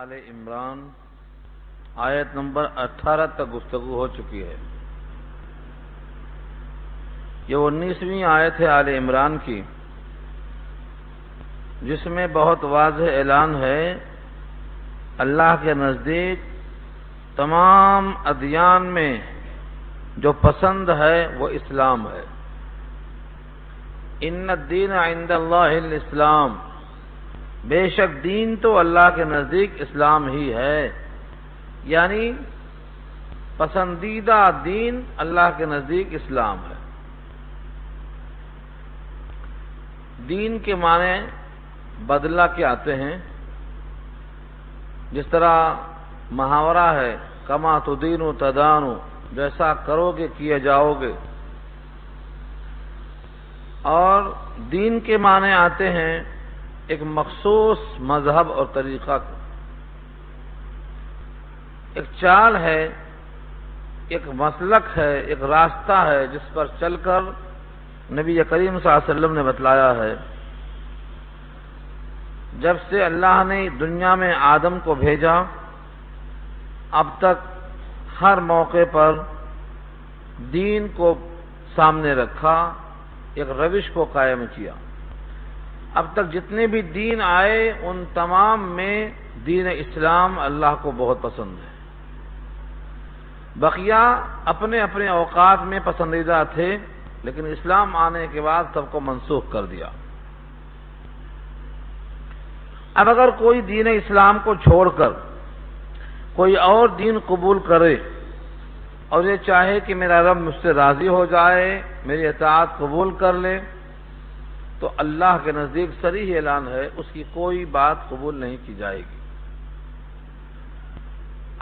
آل عمران آیت نمبر 18 تک گفتگو ہو چکی ہے۔ یہ 19ویں آیت ہے آل عمران کی، جس میں بہت واضح اعلان ہے اللہ کے نزدیک تمام ادیان میں جو پسند ہے وہ اسلام ہے۔ ان الدین عند اللہ الاسلام، بے شک دین تو اللہ کے نزدیک اسلام ہی ہے، یعنی پسندیدہ دین اللہ کے نزدیک اسلام ہے۔ دین کے معنی بدلہ کے آتے ہیں، جس طرح محاورہ ہے کما تدین تدان، جیسا کرو گے کیے جاؤ گے، اور دین کے معنی آتے ہیں ایک مخصوص مذہب اور طریقہ کو، ایک چال ہے، ایک مسلک ہے، ایک راستہ ہے جس پر چل کر نبی کریم صلی اللہ علیہ وسلم نے بتلایا ہے۔ جب سے اللہ نے دنیا میں آدم کو بھیجا اب تک ہر موقع پر دین کو سامنے رکھا، ایک روش کو قائم کیا۔ اب تک جتنے بھی دین آئے ان تمام میں دین اسلام اللہ کو بہت پسند ہے۔ بقیہ اپنے اپنے اوقات میں پسندیدہ تھے، لیکن اسلام آنے کے بعد سب کو منسوخ کر دیا۔ اب اگر کوئی دین اسلام کو چھوڑ کر کوئی اور دین قبول کرے اور یہ چاہے کہ میرا رب مجھ سے راضی ہو جائے، میری اطاعت قبول کر لے، تو اللہ کے نزدیک صریح اعلان ہے اس کی کوئی بات قبول نہیں کی جائے گی۔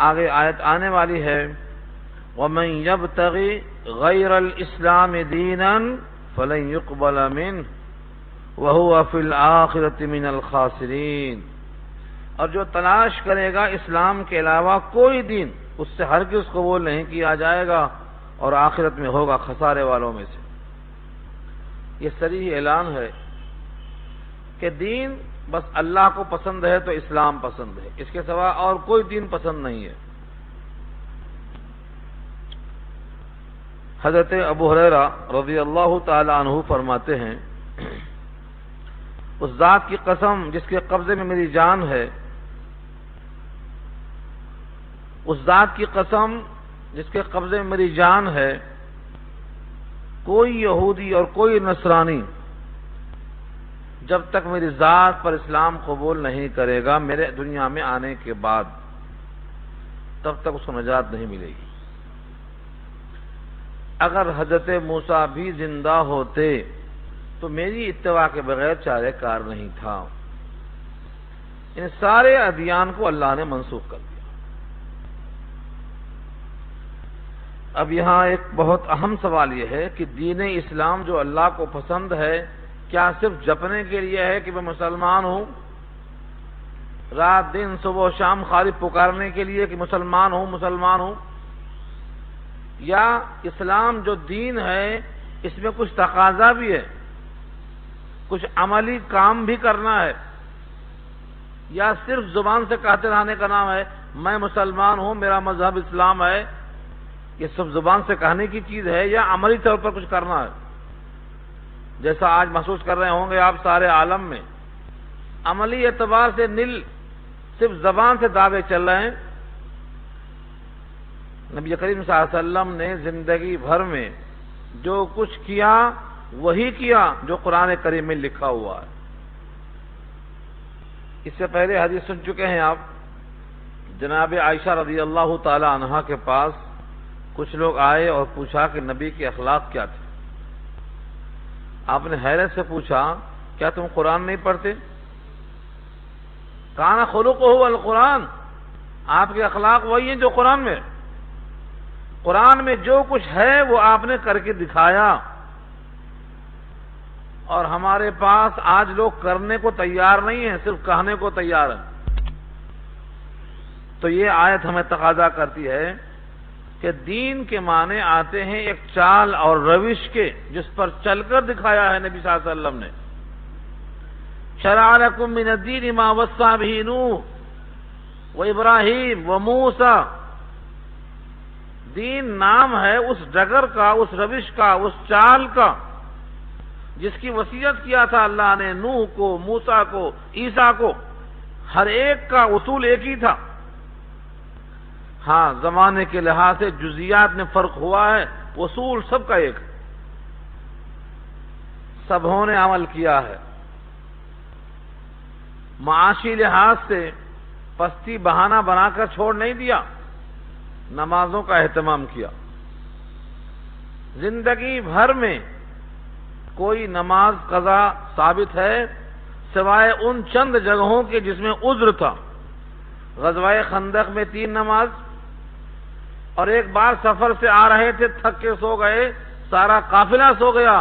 آگے آیت آنے والی ہے وَمَن يَبْتَغِ غَيْرَ الْإِسْلَامِ دِينًا فَلَن يُقْبَلَ مِنْهُ وَهُوَ فِي الْآخِرَةِ مِنَ الْخَاسِرِينَ، اور جو تلاش کرے گا اسلام کے علاوہ کوئی دین، اس سے ہرگز قبول نہیں کیا جائے گا اور آخرت میں ہوگا خسارے والوں میں سے۔ یہ صریح اعلان ہے کہ دین بس اللہ کو پسند ہے تو اسلام پسند ہے، اس کے سوا اور کوئی دین پسند نہیں ہے۔ حضرت ابو ہریرہ رضی اللہ تعالی عنہ فرماتے ہیں اس ذات کی قسم جس کے قبضے میں میری جان ہے، اس ذات کی قسم جس کے قبضے میں میری جان ہے، کوئی یہودی اور کوئی نصرانی جب تک میری ذات پر اسلام قبول نہیں کرے گا میرے دنیا میں آنے کے بعد، تب تک اس کو نجات نہیں ملے گی۔ اگر حضرت موسیٰ بھی زندہ ہوتے تو میری اتباع کے بغیر چارہ کار نہیں تھا۔ ان سارے ادیان کو اللہ نے منسوخ کر دیا۔ اب یہاں ایک بہت اہم سوال یہ ہے کہ دین اسلام جو اللہ کو پسند ہے، کیا صرف جپنے کے لیے ہے کہ میں مسلمان ہوں، رات دن صبح و شام خالی پکارنے کے لیے کہ مسلمان ہوں، یا اسلام جو دین ہے اس میں کچھ تقاضا بھی ہے، کچھ عملی کام بھی کرنا ہے، یا صرف زبان سے کہتے رہنے کا نام ہے میں مسلمان ہوں، میرا مذہب اسلام ہے، یہ سب زبان سے کہنے کی چیز ہے یا عملی طور پر کچھ کرنا ہے؟ جیسا آج محسوس کر رہے ہوں گے آپ سارے عالم میں عملی اعتبار سے نل، صرف زبان سے دعوے چل رہے ہیں۔ نبی کریم صلی اللہ علیہ وسلم نے زندگی بھر میں جو کچھ کیا وہی کیا جو قرآن کریم میں لکھا ہوا ہے۔ اس سے پہلے حدیث سن چکے ہیں آپ، جناب عائشہ رضی اللہ تعالی عنہا کے پاس کچھ لوگ آئے اور پوچھا کہ نبی کے اخلاق کیا تھے۔ آپ نے حیرت سے پوچھا کیا تم قرآن نہیں پڑھتے؟ کان خلقہ القرآن، آپ کے اخلاق وہی ہیں جو قرآن میں، قرآن میں جو کچھ ہے وہ آپ نے کر کے دکھایا، اور ہمارے پاس آج لوگ کرنے کو تیار نہیں ہیں، صرف کہنے کو تیار ہیں۔ تو یہ آیت ہمیں تقاضا کرتی ہے کہ دین کے معنی آتے ہیں ایک چال اور روش کے جس پر چل کر دکھایا ہے نبی صلی اللہ علیہ وسلم نے۔ شرع لکم من الدین ما وصی بہ نوح، و ابراہیم و موسیٰ. دین نام ہے اس ڈگر کا، اس روش کا، اس چال کا جس کی وصیت کیا تھا اللہ نے نوح کو، موسیٰ کو، عیسیٰ کو. ہر ایک کا اصول ایک ہی تھا. ہاں زمانے کے لحاظ سے جزیات میں فرق ہوا ہے، اصول سب کا ایک. سبوں نے عمل کیا ہے. معاشی لحاظ سے پستی بہانہ بنا کر چھوڑ نہیں دیا، نمازوں کا اہتمام کیا. زندگی بھر میں کوئی نماز قضا ثابت ہے سوائے ان چند جگہوں کے جس میں عذر تھا. غزوہ خندق میں 3 نماز، اور ایک بار سفر سے آ رہے تھے، تھک کے سو گئے، سارا قافلہ سو گیا،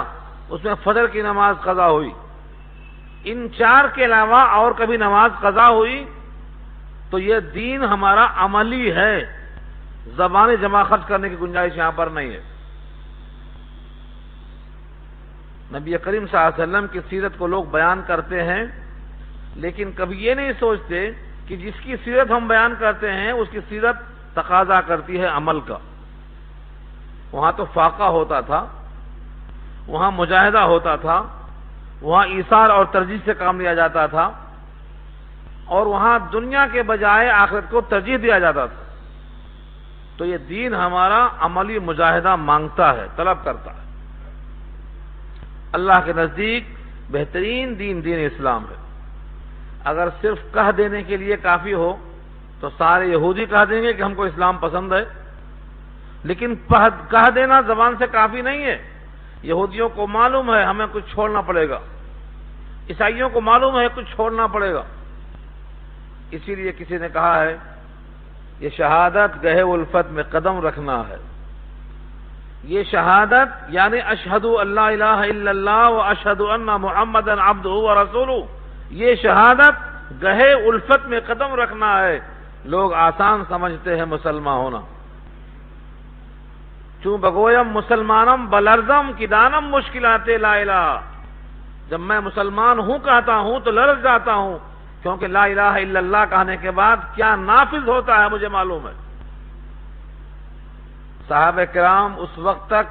اس میں فجر کی نماز قضا ہوئی. ان 4 کے علاوہ اور کبھی نماز قضا ہوئی تو یہ دین ہمارا عملی ہے، زبانی جمع خرچ کرنے کی گنجائش یہاں پر نہیں ہے. نبی کریم صلی اللہ علیہ وسلم کی سیرت کو لوگ بیان کرتے ہیں، لیکن کبھی یہ نہیں سوچتے کہ جس کی سیرت ہم بیان کرتے ہیں اس کی سیرت تقاضا کرتی ہے عمل کا. وہاں تو فاقہ ہوتا تھا، وہاں مجاہدہ ہوتا تھا، وہاں ایثار اور ترجیح سے کام لیا جاتا تھا، اور وہاں دنیا کے بجائے آخرت کو ترجیح دیا جاتا تھا. تو یہ دین ہمارا عملی مجاہدہ مانگتا ہے، طلب کرتا ہے. اللہ کے نزدیک بہترین دین دین اسلام ہے. اگر صرف کہہ دینے کے لیے کافی ہو تو سارے یہودی کہہ دیں گے کہ ہم کو اسلام پسند ہے، لیکن کہہ دینا زبان سے کافی نہیں ہے. یہودیوں کو معلوم ہے ہمیں کچھ چھوڑنا پڑے گا، عیسائیوں کو معلوم ہے کچھ چھوڑنا پڑے گا. اسی لیے کسی نے کہا ہے یہ شہادت گہے الفت میں قدم رکھنا ہے. یہ شہادت یعنی اشہد اللہ الہ الا اللہ و اشہد ان محمد عبدہ و رسولہ، یہ شہادت گہے الفت میں قدم رکھنا ہے. لوگ آسان سمجھتے ہیں مسلمان ہونا. چوں بگویم مسلمانم بلرزم کی دانم مشکلات لا الہ. جب میں مسلمان ہوں کہتا ہوں تو لرز جاتا ہوں، کیونکہ لا الہ الا اللہ کہنے کے بعد کیا نافذ ہوتا ہے مجھے معلوم ہے. صحابہ کرام اس وقت تک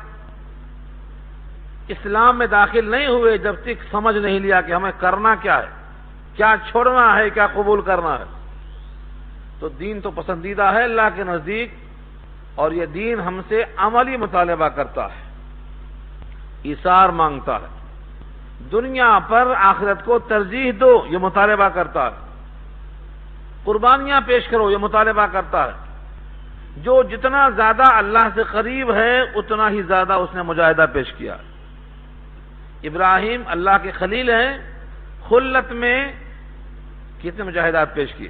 اسلام میں داخل نہیں ہوئے جب تک سمجھ نہیں لیا کہ ہمیں کرنا کیا ہے، کیا چھوڑنا ہے، کیا قبول کرنا ہے. تو دین تو پسندیدہ ہے اللہ کے نزدیک، اور یہ دین ہم سے عملی مطالبہ کرتا ہے، ایثار مانگتا ہے. دنیا پر آخرت کو ترجیح دو، یہ مطالبہ کرتا ہے. قربانیاں پیش کرو، یہ مطالبہ کرتا ہے. جو جتنا زیادہ اللہ سے قریب ہے اتنا ہی زیادہ اس نے مجاہدہ پیش کیا. ابراہیم اللہ کے خلیل ہیں، خلت میں کتنے مجاہدات پیش کیے.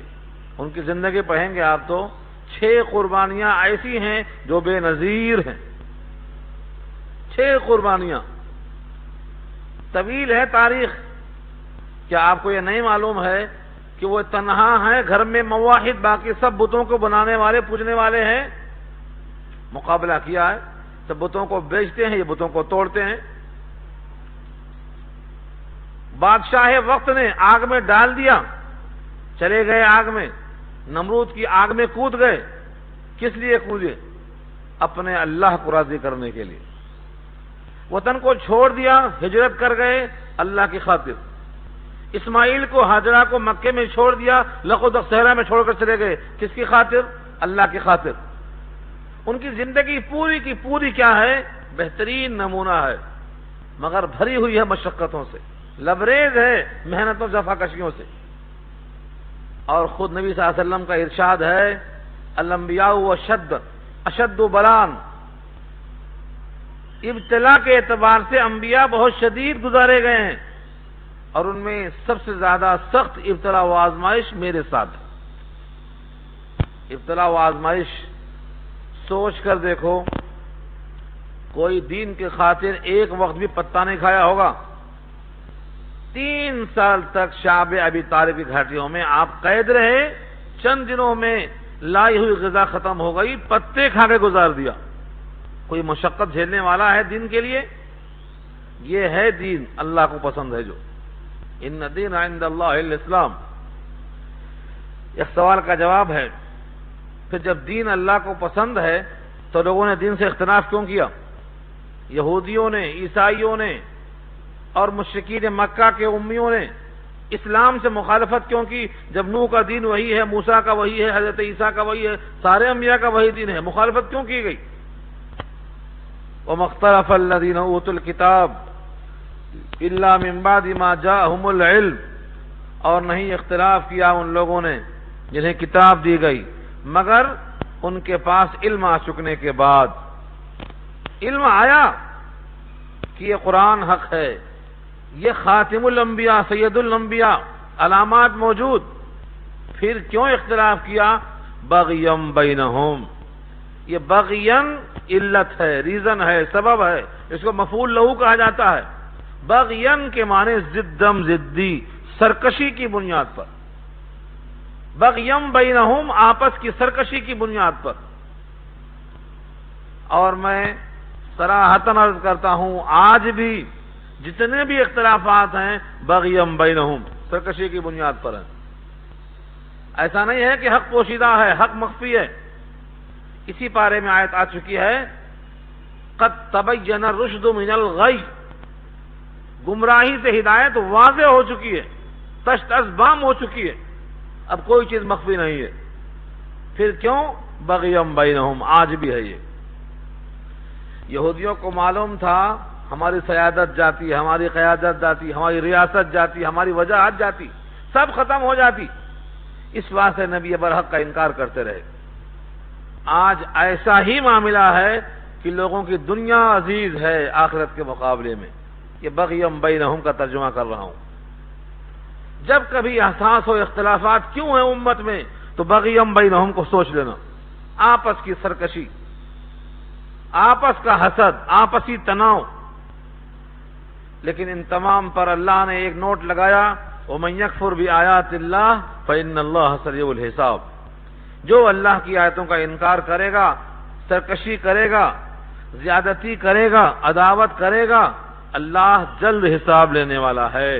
ان کی زندگی پڑھیں گے آپ تو 6 قربانیاں ایسی ہیں جو بے نظیر ہیں. 6 قربانیاں. طویل ہے تاریخ. کیا آپ کو یہ نہیں معلوم ہے کہ وہ تنہا ہیں گھر میں مواحد، باقی سب بتوں کو بنانے والے پوجنے والے ہیں؟ مقابلہ کیا ہے، سب بتوں کو بیچتے ہیں، یہ بتوں کو توڑتے ہیں. بادشاہ وقت نے آگ میں ڈال دیا، چلے گئے آگ میں، نمرود کی آگ میں کود گئے. کس لیے کودے؟ اپنے اللہ کو راضی کرنے کے لیے. وطن کو چھوڑ دیا، ہجرت کر گئے اللہ کی خاطر. اسماعیل کو، ہاجرہ کو مکے میں چھوڑ دیا، لقد صحرا میں چھوڑ کر چلے گئے. کس کی خاطر؟ اللہ کی خاطر. ان کی زندگی پوری کی پوری کیا ہے؟ بہترین نمونہ ہے، مگر بھری ہوئی ہے مشقتوں سے، لبریز ہے محنتوں جفا کشیوں سے. اور خود نبی صلی اللہ علیہ وسلم کا ارشاد ہے الانبیاء اشد بلان. ابتلا کے اعتبار سے انبیاء بہت شدید گزارے گئے ہیں، اور ان میں سب سے زیادہ سخت ابتلا و آزمائش میرے ساتھ ہے. ابتلا و آزمائش سوچ کر دیکھو، کوئی دین کے خاطر ایک وقت بھی پتہ نہیں کھایا ہوگا. 3 سال تک شعب ابی طالب کی گھاٹیوں میں آپ قید رہے. چند دنوں میں لائی ہوئی غذا ختم ہو گئی، پتے کھا کے گزار دیا. کوئی مشقت جھیلنے والا ہے دین کے لیے؟ یہ ہے دین اللہ کو پسند ہے جو. ان الدین عند اللہ الاسلام. ایک سوال کا جواب ہے، پھر جب دین اللہ کو پسند ہے تو لوگوں نے دین سے اختلاف کیوں کیا؟ یہودیوں نے، عیسائیوں نے اور مشرکین مکہ کے امیوں نے اسلام سے مخالفت کیوں کی؟ جب نوح کا دین وہی ہے، موسیٰ کا وہی ہے، حضرت عیسیٰ کا وہی ہے، سارے انبیاء کا وہی دین ہے، مخالفت کیوں کی گئی؟ وَمَا اخْتَلَفَ الَّذِينَ أُوتُوا الْكِتَابَ إِلَّا مِن بَعْدِ مَا جَاءَهُمُ الْعِلْمُ، اور نہیں اختلاف کیا ان لوگوں نے جنہیں کتاب دی گئی مگر ان کے پاس علم آ چکنے کے بعد۔ علم آیا کہ یہ قرآن حق ہے، یہ خاتم الانبیاء، سید الانبیاء، علامات موجود، پھر کیوں اختلاف کیا؟ بغیم بینہم، یہ بغین علت ہے، ریزن ہے، سبب ہے، اس کو مفعول لہو کہا جاتا ہے۔ بغین کے معنی ضدم، ضدی، سرکشی کی بنیاد پر، بغیم بینہم آپس کی سرکشی کی بنیاد پر۔ اور میں صراحتاً عرض کرتا ہوں، آج بھی جتنے بھی اختلافات ہیں بغیم بینہم، سرکشی کی بنیاد پر ہیں۔ ایسا نہیں ہے کہ حق پوشیدہ ہے، حق مخفی ہے۔ اسی پارے میں آیت آ چکی ہے، قد تبین الرشد من الغی، گمراہی سے ہدایت واضح ہو چکی ہے، تشت ازبام ہو چکی ہے، اب کوئی چیز مخفی نہیں ہے۔ پھر کیوں بغیم بینہم؟ آج بھی ہے یہ۔ یہودیوں کو معلوم تھا ہماری سیادت جاتی، ہماری قیادت جاتی، ہماری ریاست جاتی، ہماری وجاہت جاتی، سب ختم ہو جاتی، اس واسطے نبی برحق کا انکار کرتے رہے۔ آج ایسا ہی معاملہ ہے کہ لوگوں کی دنیا عزیز ہے آخرت کے مقابلے میں۔ یہ بغیم بینہم کا ترجمہ کر رہا ہوں۔ جب کبھی احساس ہو اختلافات کیوں ہیں امت میں، تو بغیم بینہم کو سوچ لینا، آپس کی سرکشی، آپس کا حسد، آپسی تناؤ۔ لیکن ان تمام پر اللہ نے ایک نوٹ لگایا، وَمَن يَكْفُرْ بِآيَاتِ اللَّهِ فَإِنَّ اللَّهَ سَرِيعُ الْحِسَابِ، جو اللہ کی آیتوں کا انکار کرے گا، سرکشی کرے گا، زیادتی کرے گا، عداوت کرے گا، اللہ جلد حساب لینے والا ہے۔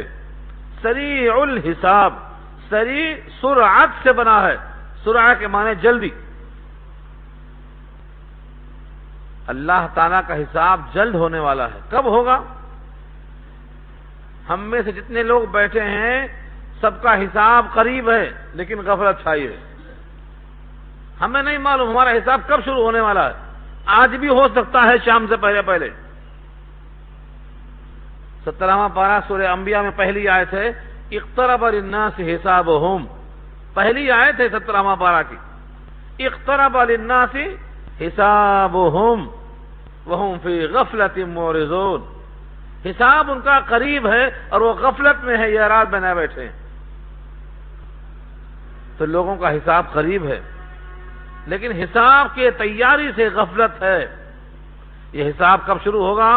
سریع الحساب، سریع سرعت سے بنا ہے، سرعت کے معنی جلدی۔ اللہ تعالیٰ کا حساب جلد ہونے والا ہے۔ کب ہوگا؟ ہم میں سے جتنے لوگ بیٹھے ہیں سب کا حساب قریب ہے، لیکن غفلت چھائی ہے۔ ہمیں نہیں معلوم ہمارا حساب کب شروع ہونے والا ہے، آج بھی ہو سکتا ہے شام سے پہلے پہلے۔ 17واں پارہ سورہ انبیاء میں پہلی آیت ہے، اقترب للناس حسابهم، پہلی آیت ہے 17واں پارہ کی، اقترب للناس حسابهم وهم فی غفلۃ معرضون، حساب ان کا قریب ہے اور وہ غفلت میں ہے، یہ رات بنا بیٹھے ہیں۔ تو لوگوں کا حساب قریب ہے، لیکن حساب کی تیاری سے غفلت ہے۔ یہ حساب کب شروع ہوگا؟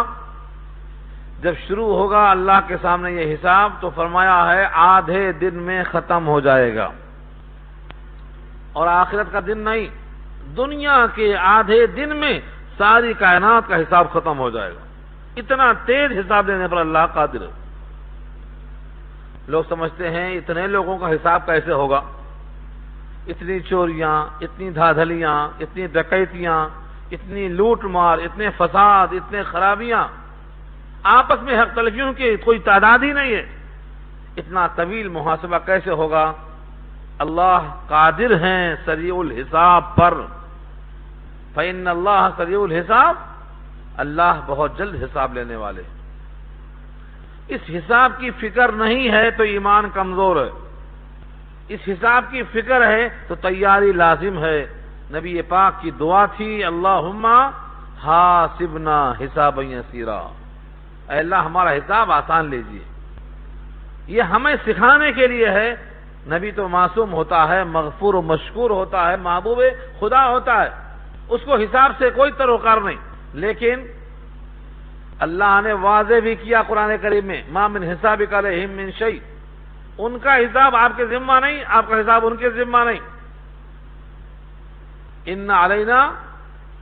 جب شروع ہوگا اللہ کے سامنے یہ حساب، تو فرمایا ہے آدھے دن میں ختم ہو جائے گا، اور آخرت کا دن نہیں، دنیا کے آدھے دن میں ساری کائنات کا حساب ختم ہو جائے گا۔ اتنا تیز حساب لینے پر اللہ قادر ہے۔ لوگ سمجھتے ہیں اتنے لوگوں کا حساب کیسے ہوگا، اتنی چوریاں، اتنی دھاندلیاں، اتنی ڈکیتیاں، اتنی لوٹ مار، اتنے فساد، اتنے خرابیاں، آپس میں حق تلفیوں کی کوئی تعداد ہی نہیں ہے، اتنا طویل محاسبہ کیسے ہوگا؟ اللہ قادر ہیں سریع الحساب پر، فإن اللہ سریع الحساب، اللہ بہت جلد حساب لینے والے۔ اس حساب کی فکر نہیں ہے تو ایمان کمزور ہے، اس حساب کی فکر ہے تو تیاری لازم ہے۔ نبی پاک کی دعا تھی، اللہم حاسبنا حسابا یسیرا، اے اللہ ہمارا حساب آسان لیجیے۔ یہ ہمیں سکھانے کے لیے ہے۔ نبی تو معصوم ہوتا ہے، مغفور و مشکور ہوتا ہے، محبوب خدا ہوتا ہے، اس کو حساب سے کوئی تروکار نہیں، لیکن اللہ نے واضح بھی کیا قرآن کریم میں، ما من حسابک علیہم من شیء، ان کا حساب آپ کے ذمہ نہیں، آپ کا حساب ان کے ذمہ نہیں۔ ان علینا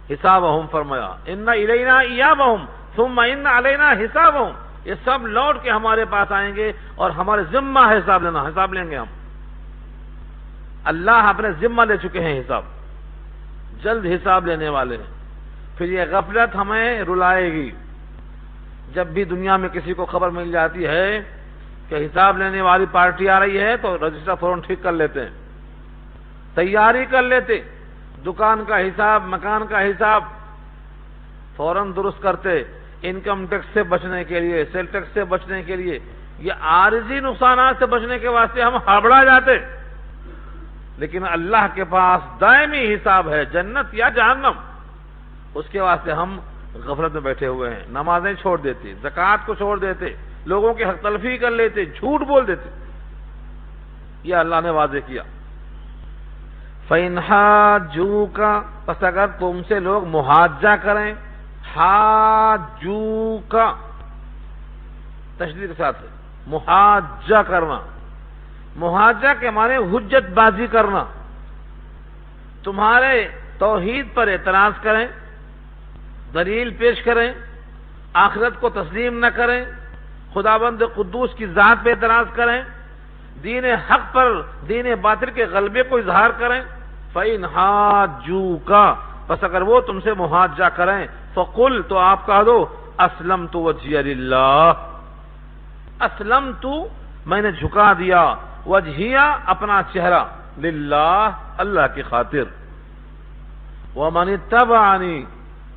حسابہم، فرمایا ان الینا ایابہم ثم ان علینا حسابہم، یہ سب لوٹ کے ہمارے پاس آئیں گے اور ہمارے ذمہ حساب لینا، حساب لیں گے ہم۔ اللہ اپنے ذمہ لے چکے ہیں حساب، جلد حساب لینے والے ہیں۔ پھر یہ غفلت ہمیں رلائے گی جب بھی دنیا میں کسی کو خبر مل جاتی ہے کہ حساب لینے والی پارٹی آ رہی ہے تو رجسٹر فوراً ٹھیک کر لیتے ہیں، تیاری کر لیتے، دکان کا حساب، مکان کا حساب فوراً درست کرتے، انکم ٹیکس سے بچنے کے لیے، سیل ٹیکس سے بچنے کے لیے، یہ عارضی نقصانات سے بچنے کے واسطے ہم ہڑبڑا جاتے، لیکن اللہ کے پاس دائمی حساب ہے، جنت یا جہنم، اس کے واسطے ہم غفلت میں بیٹھے ہوئے ہیں، نمازیں چھوڑ دیتے، زکوٰۃ کو چھوڑ دیتے، لوگوں کی حق تلفی کر لیتے، جھوٹ بول دیتے۔ یہ اللہ نے واضح کیا۔ فَإِنْ حَاجُّوكَ، پس اگر تم سے لوگ محاجہ کریں، حاجوک تشدید کے ساتھ محاجہ کرنا، محاجہ کے معنی حجت بازی کرنا، تمہارے توحید پر اعتراض کریں، دلیل پیش کریں، آخرت کو تسلیم نہ کریں، خداوند قدوس کی ذات پہ اعتراض کریں، دین حق پر دین باطل کے غلبے کو اظہار کریں، فَإِنْ حَاجُّوكَ، پس اگر وہ تم سے محاجہ کریں، فَقُلْ، تو آپ کہہ دو، أَسْلَمْتُ وَجْهِيَ لِلَّهِ، اسلمت، میں نے جھکا دیا، وجہیہ، اپنا چہرہ، للہ، اللہ کی خاطر، وَمَنِ اتَّبَعَنِي،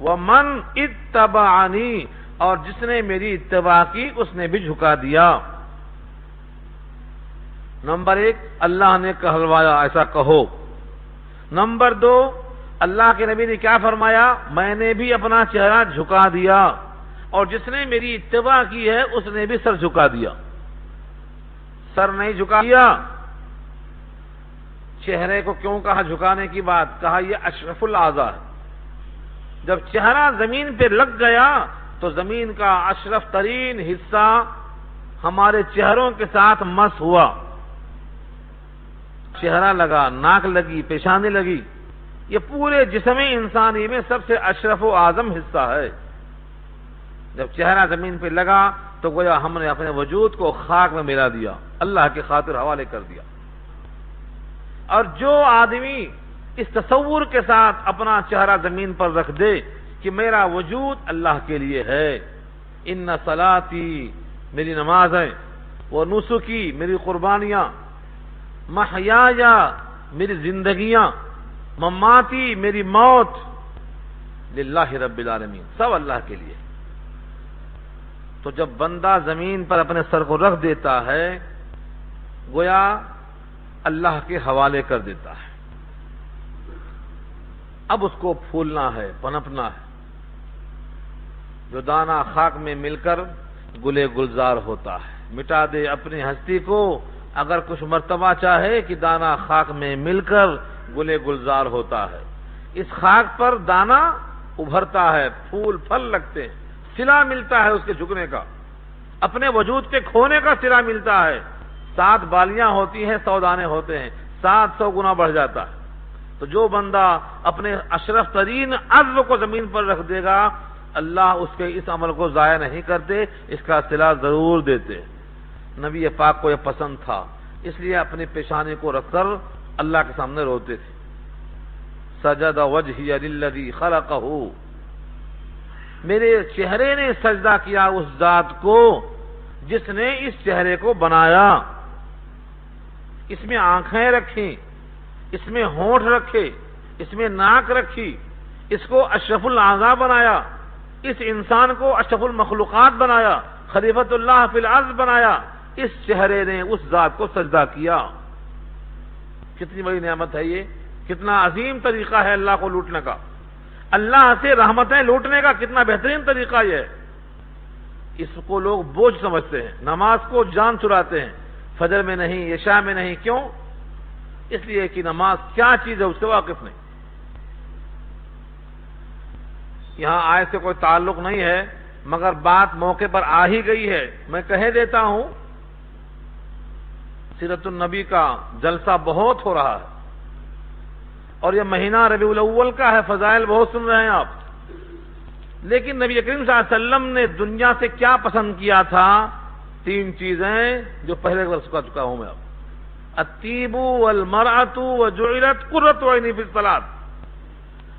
وَمَنْ اتَّبَعَنِي، اور جس نے میری اتباع کی اس نے بھی جھکا دیا۔ نمبر 1، اللہ نے کہلوایا ایسا کہو۔ نمبر 2، اللہ کے نبی نے کیا فرمایا؟ میں نے بھی اپنا چہرہ جھکا دیا، اور جس نے میری اتباع کی ہے اس نے بھی سر جھکا دیا۔ سر نہیں جھکا دیا۔ چہرے کو کیوں کہا جھکانے کی بات؟ کہا یہ اشرف الاعضاء ہے۔ جب چہرہ زمین پہ لگ گیا تو زمین کا اشرف ترین حصہ ہمارے چہروں کے ساتھ مس ہوا۔ چہرہ لگا، ناک لگی، پیشانی لگی، یہ پورے جسم انسانی میں سب سے اشرف و اعظم حصہ ہے۔ جب چہرہ زمین پہ لگا تو گویا ہم نے اپنے وجود کو خاک میں ملا دیا، اللہ کی خاطر حوالے کر دیا۔ اور جو آدمی اس تصور کے ساتھ اپنا چہرہ زمین پر رکھ دے کہ میرا وجود اللہ کے لیے ہے، ان صلاتی، میری نماز ہے، وہ نسکی، میری قربانیاں، محیایا، میری زندگیاں، مماتی، میری موت، للہ رب العالمین، سب اللہ کے لیے۔ تو جب بندہ زمین پر اپنے سر کو رکھ دیتا ہے گویا اللہ کے حوالے کر دیتا ہے۔ اب اس کو پھولنا ہے، پنپنا ہے۔ جو دانہ خاک میں مل کر گلے گلزار ہوتا ہے، مٹا دے اپنی ہستی کو، اگر کچھ مرتبہ چاہے کہ دانہ خاک میں مل کر گلے گلزار ہوتا ہے۔ اس خاک پر دانہ ابھرتا ہے، پھول پھل لگتے ہیں، صلہ ملتا ہے اس کے جھکنے کا، اپنے وجود کے کھونے کا صلہ ملتا ہے۔ 7 بالیاں ہوتی ہیں، 100 دانے ہوتے ہیں، 700 گنا بڑھ جاتا ہے۔ تو جو بندہ اپنے اشرف ترین عزم کو زمین پر رکھ دے گا، اللہ اس کے اس عمل کو ضائع نہیں کرتے، اس کا صلہ ضرور دیتے۔ نبی پاک کو یہ پسند تھا، اس لیے اپنی پیشانی کو رکھ کر اللہ کے سامنے روتے تھے۔ سجد وجہی للذی خلقہ، میرے چہرے نے سجدہ کیا اس ذات کو جس نے اس چہرے کو بنایا، اس میں آنکھیں رکھی، اس میں ہونٹ رکھے، اس میں ناک رکھی، اس کو اشرف الاعضاء بنایا، اس انسان کو اشرف المخلوقات بنایا، خلیفۃ اللہ فی الارض بنایا، اس چہرے نے اس ذات کو سجدہ کیا۔ کتنی بڑی نعمت ہے یہ، کتنا عظیم طریقہ ہے اللہ کو لوٹنے کا، اللہ سے رحمتیں لوٹنے کا کتنا بہترین طریقہ یہ ہے۔ اس کو لوگ بوجھ سمجھتے ہیں، نماز کو جان چراتے ہیں، فجر میں نہیں، عشاء میں نہیں، کیوں؟ اس لیے کہ نماز کیا چیز ہے اس سے واقف نہیں۔ یہاں آئے سے کوئی تعلق نہیں ہے، مگر بات موقع پر آ ہی گئی ہے، میں کہہ دیتا ہوں۔ سیرت النبی کا جلسہ بہت ہو رہا ہے، اور یہ مہینہ ربیع الاول کا ہے، فضائل بہت سن رہے ہیں آپ، لیکن نبی کریم صلی اللہ علیہ وسلم نے دنیا سے کیا پسند کیا تھا؟ 3 چیزیں جو پہلے بار سکھا چکا ہوں میں اب۔ الطیب والمرأۃ وجعلت قرۃ عینی فی الصلاۃ،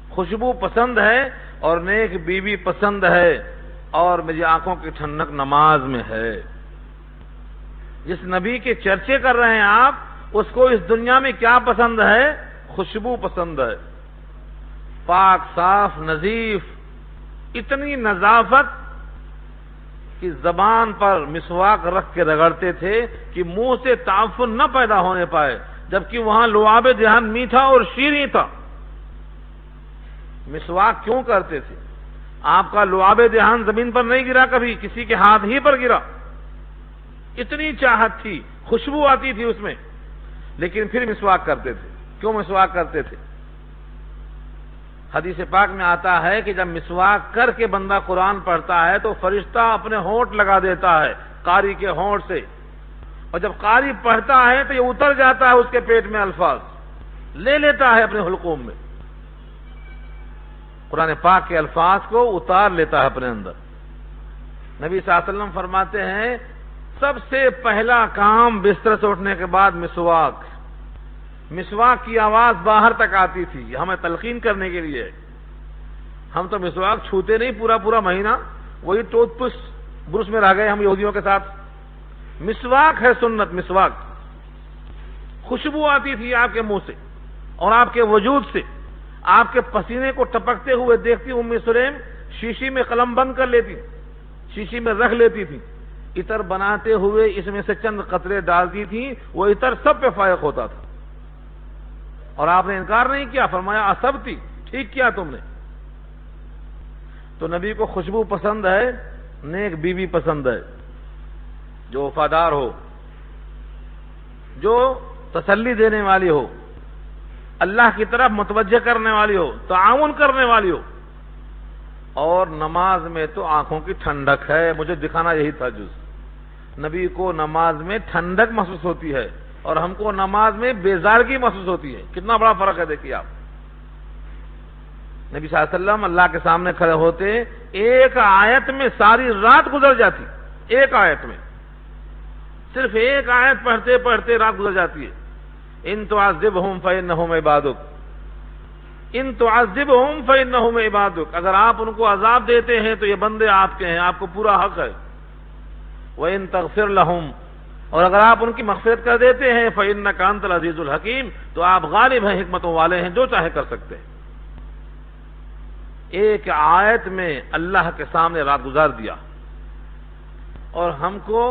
خوشبو پسند ہے اور نیک بیوی پسند ہے اور میری آنکھوں کی ٹھنڈک نماز میں ہے۔ جس نبی کے چرچے کر رہے ہیں آپ، اس کو اس دنیا میں کیا پسند ہے؟ خوشبو پسند ہے، پاک صاف نظیف، اتنی نظافت کہ زبان پر مسواک رکھ کے رگڑتے تھے کہ منہ سے تعفن نہ پیدا ہونے پائے، جبکہ وہاں لعاب دہان میٹھا اور شیریں تھا۔ مسواک کیوں کرتے تھے؟ آپ کا لعاب دہان زمین پر نہیں گرا، کبھی کسی کے ہاتھ ہی پر گرا، اتنی چاہت تھی، خوشبو آتی تھی اس میں، لیکن پھر مسواک کرتے تھے۔ کیوں مسواک کرتے تھے؟ حدیث پاک میں آتا ہے کہ جب مسواک کر کے بندہ قرآن پڑھتا ہے تو فرشتہ اپنے ہونٹ لگا دیتا ہے قاری کے ہونٹ سے، اور جب قاری پڑھتا ہے تو یہ اتر جاتا ہے اس کے پیٹ میں، الفاظ لے لیتا ہے اپنے حلقوم میں، قرآن پاک کے الفاظ کو اتار لیتا ہے اپنے اندر۔ نبی صلی اللہ علیہ وسلم فرماتے ہیں سب سے پہلا کام بستر سے اٹھنے کے بعد مسواک، مسواک کی آواز باہر تک آتی تھی، ہمیں تلقین کرنے کے لیے۔ ہم تو مسواک چھوتے نہیں پورا مہینہ، وہی ٹوتھ برش میں رہ گئے ہم یہودیوں کے ساتھ۔ مسواک ہے سنت، مسواک، خوشبو آتی تھی آپ کے منہ سے اور آپ کے وجود سے، آپ کے پسینے کو ٹپکتے ہوئے دیکھتی ام سلیم شیشی میں قلم بند کر لیتی، شیشی میں رکھ لیتی تھی، عطر بناتے ہوئے اس میں سے چند قطرے ڈالتی تھی، وہ عطر سب پہ فائق ہوتا تھا، اور آپ نے انکار نہیں کیا، فرمایا اصبتی، ٹھیک کیا تم نے۔ تو نبی کو خوشبو پسند ہے، نیک بیوی پسند ہے، جو وفادار ہو، جو تسلی دینے والی ہو، اللہ کی طرف متوجہ کرنے والی ہو، تعاون کرنے والی ہو، اور نماز میں تو آنکھوں کی ٹھنڈک ہے۔ مجھے دکھانا یہی تھا جز، نبی کو نماز میں ٹھنڈک محسوس ہوتی ہے اور ہم کو نماز میں بیزارگی محسوس ہوتی ہے، کتنا بڑا فرق ہے دیکھیے آپ۔ نبی صلی اللہ علیہ وسلم اللہ کے سامنے کھڑے ہوتے، ایک آیت میں ساری رات گزر جاتی، ایک آیت میں، صرف ایک آیت پڑھتے پڑھتے رات گزر جاتی ہے۔ ان تعذبہم فإنہم عبادک، ان تعذبہم فإنہم عبادک، اگر آپ ان کو عذاب دیتے ہیں تو یہ بندے آپ کے ہیں، آپ کو پورا حق ہے۔ وإن تغفر لہم، اور اگر آپ ان کی مغفرت کر دیتے ہیں فإنک انت العزیز الحکیم، تو آپ غالب ہیں، حکمتوں والے ہیں، جو چاہے کر سکتے ہیں۔ ایک آیت میں اللہ کے سامنے رات گزار دیا، اور ہم کو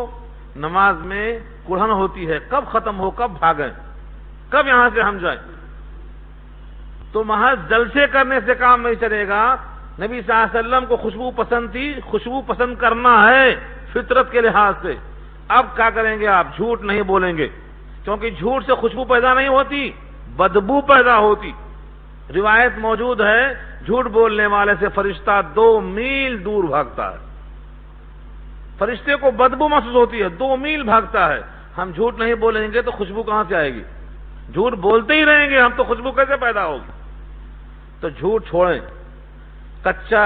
نماز میں کڑھن ہوتی ہے، کب ختم ہو، کب بھاگیں، کب یہاں سے ہم جائیں۔ تو محض جلسے کرنے سے کام نہیں چلے گا۔ نبی صلی اللہ علیہ وسلم کو خوشبو پسند تھی، خوشبو پسند کرنا ہے فطرت کے لحاظ سے۔ اب کیا کریں گے آپ؟ جھوٹ نہیں بولیں گے، کیونکہ جھوٹ سے خوشبو پیدا نہیں ہوتی، بدبو پیدا ہوتی۔ روایت موجود ہے جھوٹ بولنے والے سے فرشتہ 2 میل دور بھاگتا ہے، فرشتے کو بدبو محسوس ہوتی ہے، 2 میل بھاگتا ہے۔ ہم جھوٹ نہیں بولیں گے تو خوشبو کہاں سے آئے گی؟ جھوٹ بولتے ہی رہیں گے ہم تو خوشبو کیسے پیدا ہوگی؟ تو جھوٹ چھوڑیں، کچا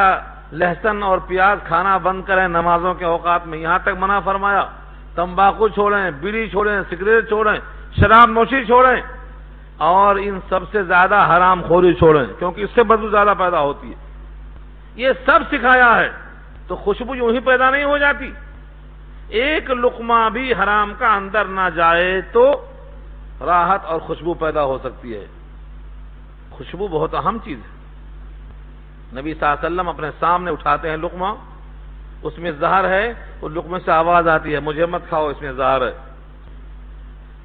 لہسن اور پیاز کھانا بند کریں نمازوں کے اوقات میں، یہاں تک منع فرمایا۔ تمباکو چھوڑیں، بیڑی چھوڑیں، سگریٹ چھوڑیں، شراب نوشی چھوڑیں، اور ان سب سے زیادہ حرام خوری چھوڑیں، کیونکہ اس سے بدبو زیادہ پیدا ہوتی ہے۔ یہ سب سکھایا ہے، تو خوشبو یوں ہی پیدا نہیں ہو جاتی۔ ایک لقمہ بھی حرام کا اندر نہ جائے تو راحت اور خوشبو پیدا ہو سکتی ہے۔ خوشبو بہت اہم چیز ہے۔ نبی صلی اللہ علیہ وسلم اپنے سامنے اٹھاتے ہیں لقمہ، اس میں زہر ہے، اور لقمے سے آواز آتی ہے مجھے مت کھاؤ، اس میں زہر ہے۔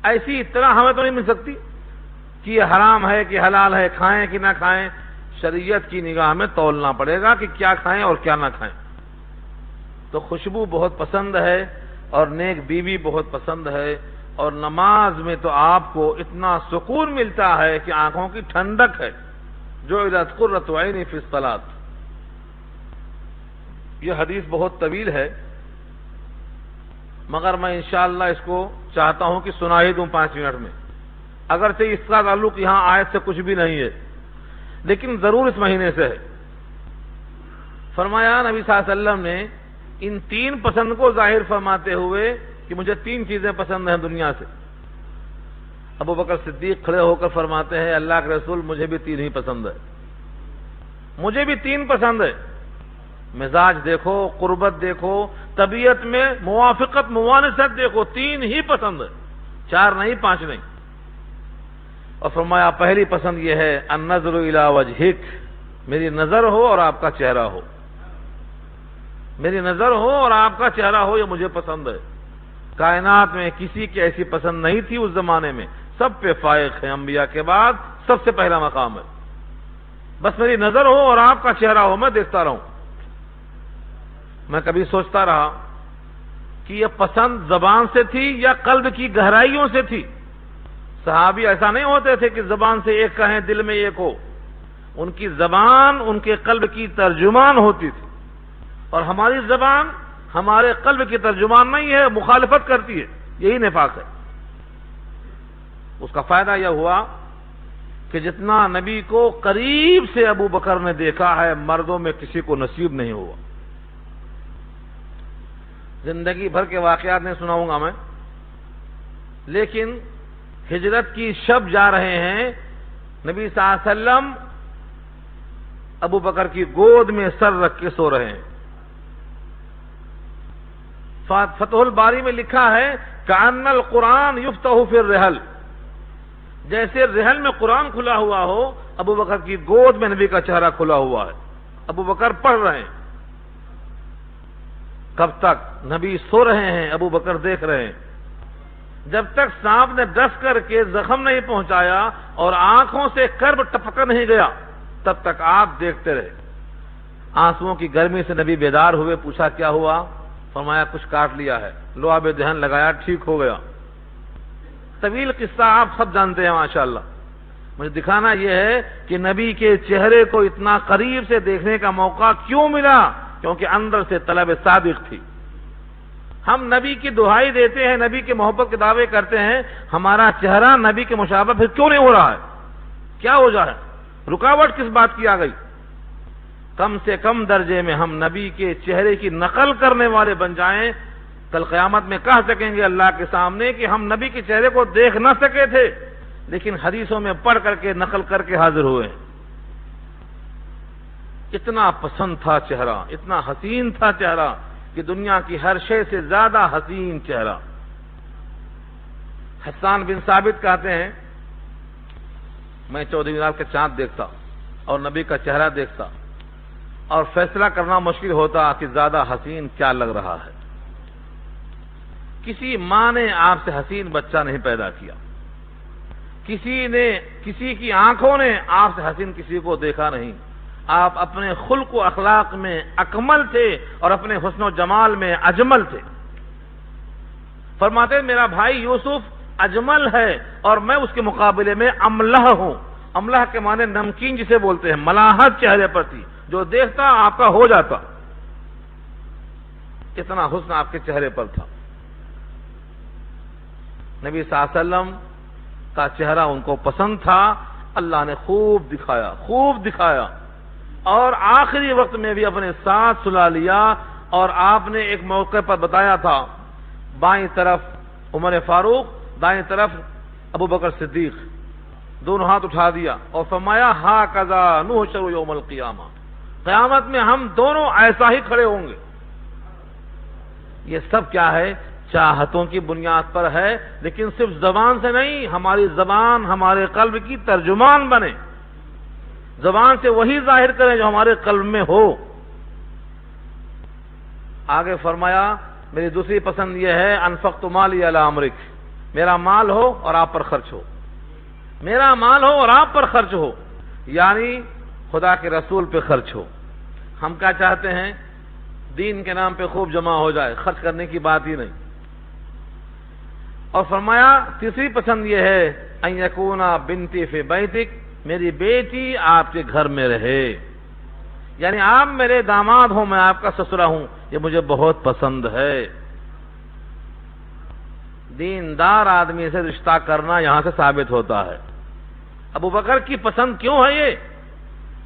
ایسی اطلاع ہمیں تو نہیں مل سکتی کہ یہ حرام ہے کہ حلال ہے، کھائیں کہ نہ کھائیں۔ شریعت کی نگاہ میں تولنا پڑے گا کہ کیا کھائیں اور کیا نہ کھائیں۔ تو خوشبو بہت پسند ہے اور نیک بیوی بہت پسند ہے، اور نماز میں تو آپ کو اتنا سکون ملتا ہے کہ آنکھوں کی ٹھنڈک ہے۔ جعلت قرۃ عینی فی الصلاۃ۔ یہ حدیث بہت طویل ہے، مگر میں انشاءاللہ اس کو چاہتا ہوں کہ سنا ہی دوں 5 منٹ میں، اگرچہ اس کا تعلق یہاں آیت سے کچھ بھی نہیں ہے، لیکن ضرور اس مہینے سے ہے۔ فرمایا نبی صلی اللہ علیہ وسلم نے ان 3 پسند کو ظاہر فرماتے ہوئے کہ مجھے 3 چیزیں پسند ہیں دنیا سے۔ ابو بکر صدیق کھڑے ہو کر فرماتے ہیں اللہ کے رسول مجھے بھی 3 ہی پسند ہے، مجھے بھی 3 پسند ہے۔ مزاج دیکھو، قربت دیکھو، طبیعت میں موافقت موانست دیکھو، 3 ہی پسند ہے، 4 نہیں، 5 نہیں۔ اور فرمایا پہلی پسند یہ ہے النظر الی وجہک، میری نظر ہو اور آپ کا چہرہ ہو، میری نظر ہو اور آپ کا چہرہ ہو، یہ مجھے پسند ہے۔ کائنات میں کسی کی ایسی پسند نہیں تھی اس زمانے میں، سب پہ فائق ہے، انبیاء کے بعد سب سے پہلا مقام ہے۔ بس میری نظر ہو اور آپ کا چہرہ ہو، میں دیکھتا رہوں۔ میں کبھی سوچتا رہا کہ یہ پسند زبان سے تھی یا قلب کی گہرائیوں سے تھی۔ صحابی ایسا نہیں ہوتے تھے کہ زبان سے ایک کہیں دل میں ایک ہو، ان کی زبان ان کے قلب کی ترجمان ہوتی تھی، اور ہماری زبان ہمارے قلب کی ترجمان نہیں ہے، مخالفت کرتی ہے، یہی نفاق ہے۔ اس کا فائدہ یہ ہوا کہ جتنا نبی کو قریب سے ابو بکر نے دیکھا ہے مردوں میں کسی کو نصیب نہیں ہوا۔ زندگی بھر کے واقعات نہیں سناؤں گا میں، لیکن ہجرت کی شب جا رہے ہیں، نبی صلی اللہ علیہ وسلم ابو بکر کی گود میں سر رکھ کے سو رہے ہیں۔ فتح الباری میں لکھا ہے کأن القرآن یفتح فی الرحل، جیسے رحل میں قرآن کھلا ہوا ہو، ابو بکر کی گود میں نبی کا چہرہ کھلا ہوا ہے، ابو بکر پڑھ رہے ہیں۔ کب تک؟ نبی سو رہے ہیں، ابو بکر دیکھ رہے ہیں۔ جب تک سانپ نے ڈس کر کے زخم نہیں پہنچایا اور آنکھوں سے کرب ٹپک نہیں گیا تب تک آپ دیکھتے رہے۔ آنسوؤں کی گرمی سے نبی بیدار ہوئے، پوچھا کیا ہوا؟ فرمایا کچھ کاٹ لیا ہے، لو آب دہن لگایا، ٹھیک ہو گیا۔ طویل قصہ آپ سب جانتے ہیں ماشاءاللہ۔ مجھے دکھانا یہ ہے کہ نبی کے چہرے کو اتنا قریب سے دیکھنے کا موقع کیوں ملا؟ کیونکہ اندر سے طلب صادق تھی۔ ہم نبی کی دہائی دیتے ہیں، نبی کے محبت کے دعوے کرتے ہیں، ہمارا چہرہ نبی کے مشابہ پھر کیوں نہیں ہو رہا ہے؟ کیا ہو جائے؟ رکاوٹ کس بات کی آ گئی؟ کم سے کم درجے میں ہم نبی کے چہرے کی نقل کرنے والے بن جائیں، کل قیامت میں کہہ سکیں گے اللہ کے سامنے کہ ہم نبی کے چہرے کو دیکھ نہ سکے تھے، لیکن حدیثوں میں پڑھ کر کے نقل کر کے حاضر ہوئے۔ اتنا پسند تھا چہرہ، اتنا حسین تھا چہرہ کہ دنیا کی ہر شے سے زیادہ حسین چہرہ۔ حسان بن ثابت کہتے ہیں میں 14ویں رات کے چاند دیکھتا اور نبی کا چہرہ دیکھتا اور فیصلہ کرنا مشکل ہوتا کہ زیادہ حسین کیا لگ رہا ہے۔ کسی ماں نے آپ سے حسین بچہ نہیں پیدا کیا، کسی کی آنکھوں نے آپ سے حسین کسی کو دیکھا نہیں۔ آپ اپنے خلق و اخلاق میں اکمل تھے اور اپنے حسن و جمال میں اجمل تھے۔ فرماتے ہیں میرا بھائی یوسف اجمل ہے اور میں اس کے مقابلے میں املہ ہوں۔ املہ کے معنی نمکین جسے بولتے ہیں، ملاحت چہرے پر تھی، جو دیکھتا آپ کا ہو جاتا۔ کتنا حسن آپ کے چہرے پر تھا۔ نبی صلی اللہ علیہ وسلم کا چہرہ ان کو پسند تھا، اللہ نے خوب دکھایا اور آخری وقت میں بھی اپنے ساتھ سلا لیا۔ اور آپ نے ایک موقع پر بتایا تھا، بائیں طرف عمر فاروق، دائیں طرف ابو بکر صدیق، دونوں ہاتھ اٹھا دیا اور فرمایا ہاکذا نحشر یوم القیامہ، قیامت میں ہم دونوں ایسا ہی کھڑے ہوں گے۔ یہ سب کیا ہے؟ چاہتوں کی بنیاد پر ہے، لیکن صرف زبان سے نہیں، ہماری زبان ہمارے قلب کی ترجمان بنے، زبان سے وہی ظاہر کریں جو ہمارے قلب میں ہو۔ آگے فرمایا میری دوسری پسند یہ ہے انفقت مالی علی امرک، میرا مال ہو اور آپ پر خرچ ہو، میرا مال ہو اور آپ پر خرچ ہو، یعنی خدا کے رسول پہ خرچ ہو۔ ہم کیا چاہتے ہیں؟ دین کے نام پہ خوب جمع ہو جائے، خرچ کرنے کی بات ہی نہیں۔ اور فرمایا تیسری پسند یہ ہے ان یکون بنتی فی بیتک، میری بیٹی آپ کے گھر میں رہے، یعنی آپ میرے داماد ہوں، میں آپ کا سسرا ہوں، یہ مجھے بہت پسند ہے۔ دیندار آدمی سے رشتہ کرنا یہاں سے ثابت ہوتا ہے۔ ابو بکر کی پسند کیوں ہے یہ؟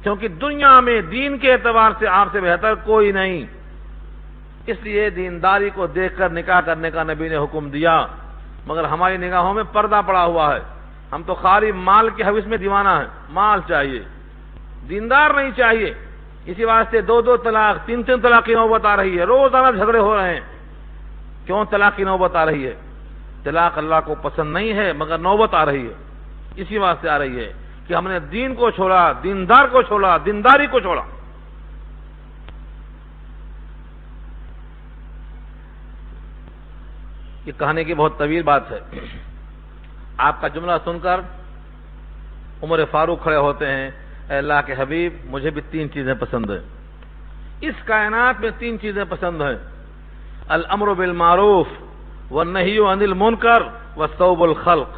کیونکہ دنیا میں دین کے اعتبار سے آپ سے بہتر کوئی نہیں، اس لیے دینداری کو دیکھ کر نکاح کرنے کا نبی نے حکم دیا، مگر ہماری نگاہوں میں پردہ پڑا ہوا ہے۔ ہم تو خالی مال کے حوث میں دیوانہ ہیں، مال چاہیے، دیندار نہیں چاہیے. اسی واسطے 2 طلاق 3 طلاق کی نوبت آ رہی ہے، روزانہ جھگڑے ہو رہے ہیں. کیوں طلاق کی نوبت آ رہی ہے؟ طلاق اللہ کو پسند نہیں ہے مگر نوبت آ رہی ہے. اسی واسطے آ رہی ہے کہ ہم نے دین کو چھوڑا، دیندار کو چھوڑا، دینداری کو چھوڑا. یہ کہنے کی بہت طویل بات ہے. آپ کا جملہ سن کر عمر فاروق کھڑے ہوتے ہیں، اے اللہ کے حبیب مجھے بھی 3 چیزیں پسند ہیں. اس کائنات میں 3 چیزیں پسند ہیں: الامر بالمعروف والنہی عن المنکر وصوب الخلق.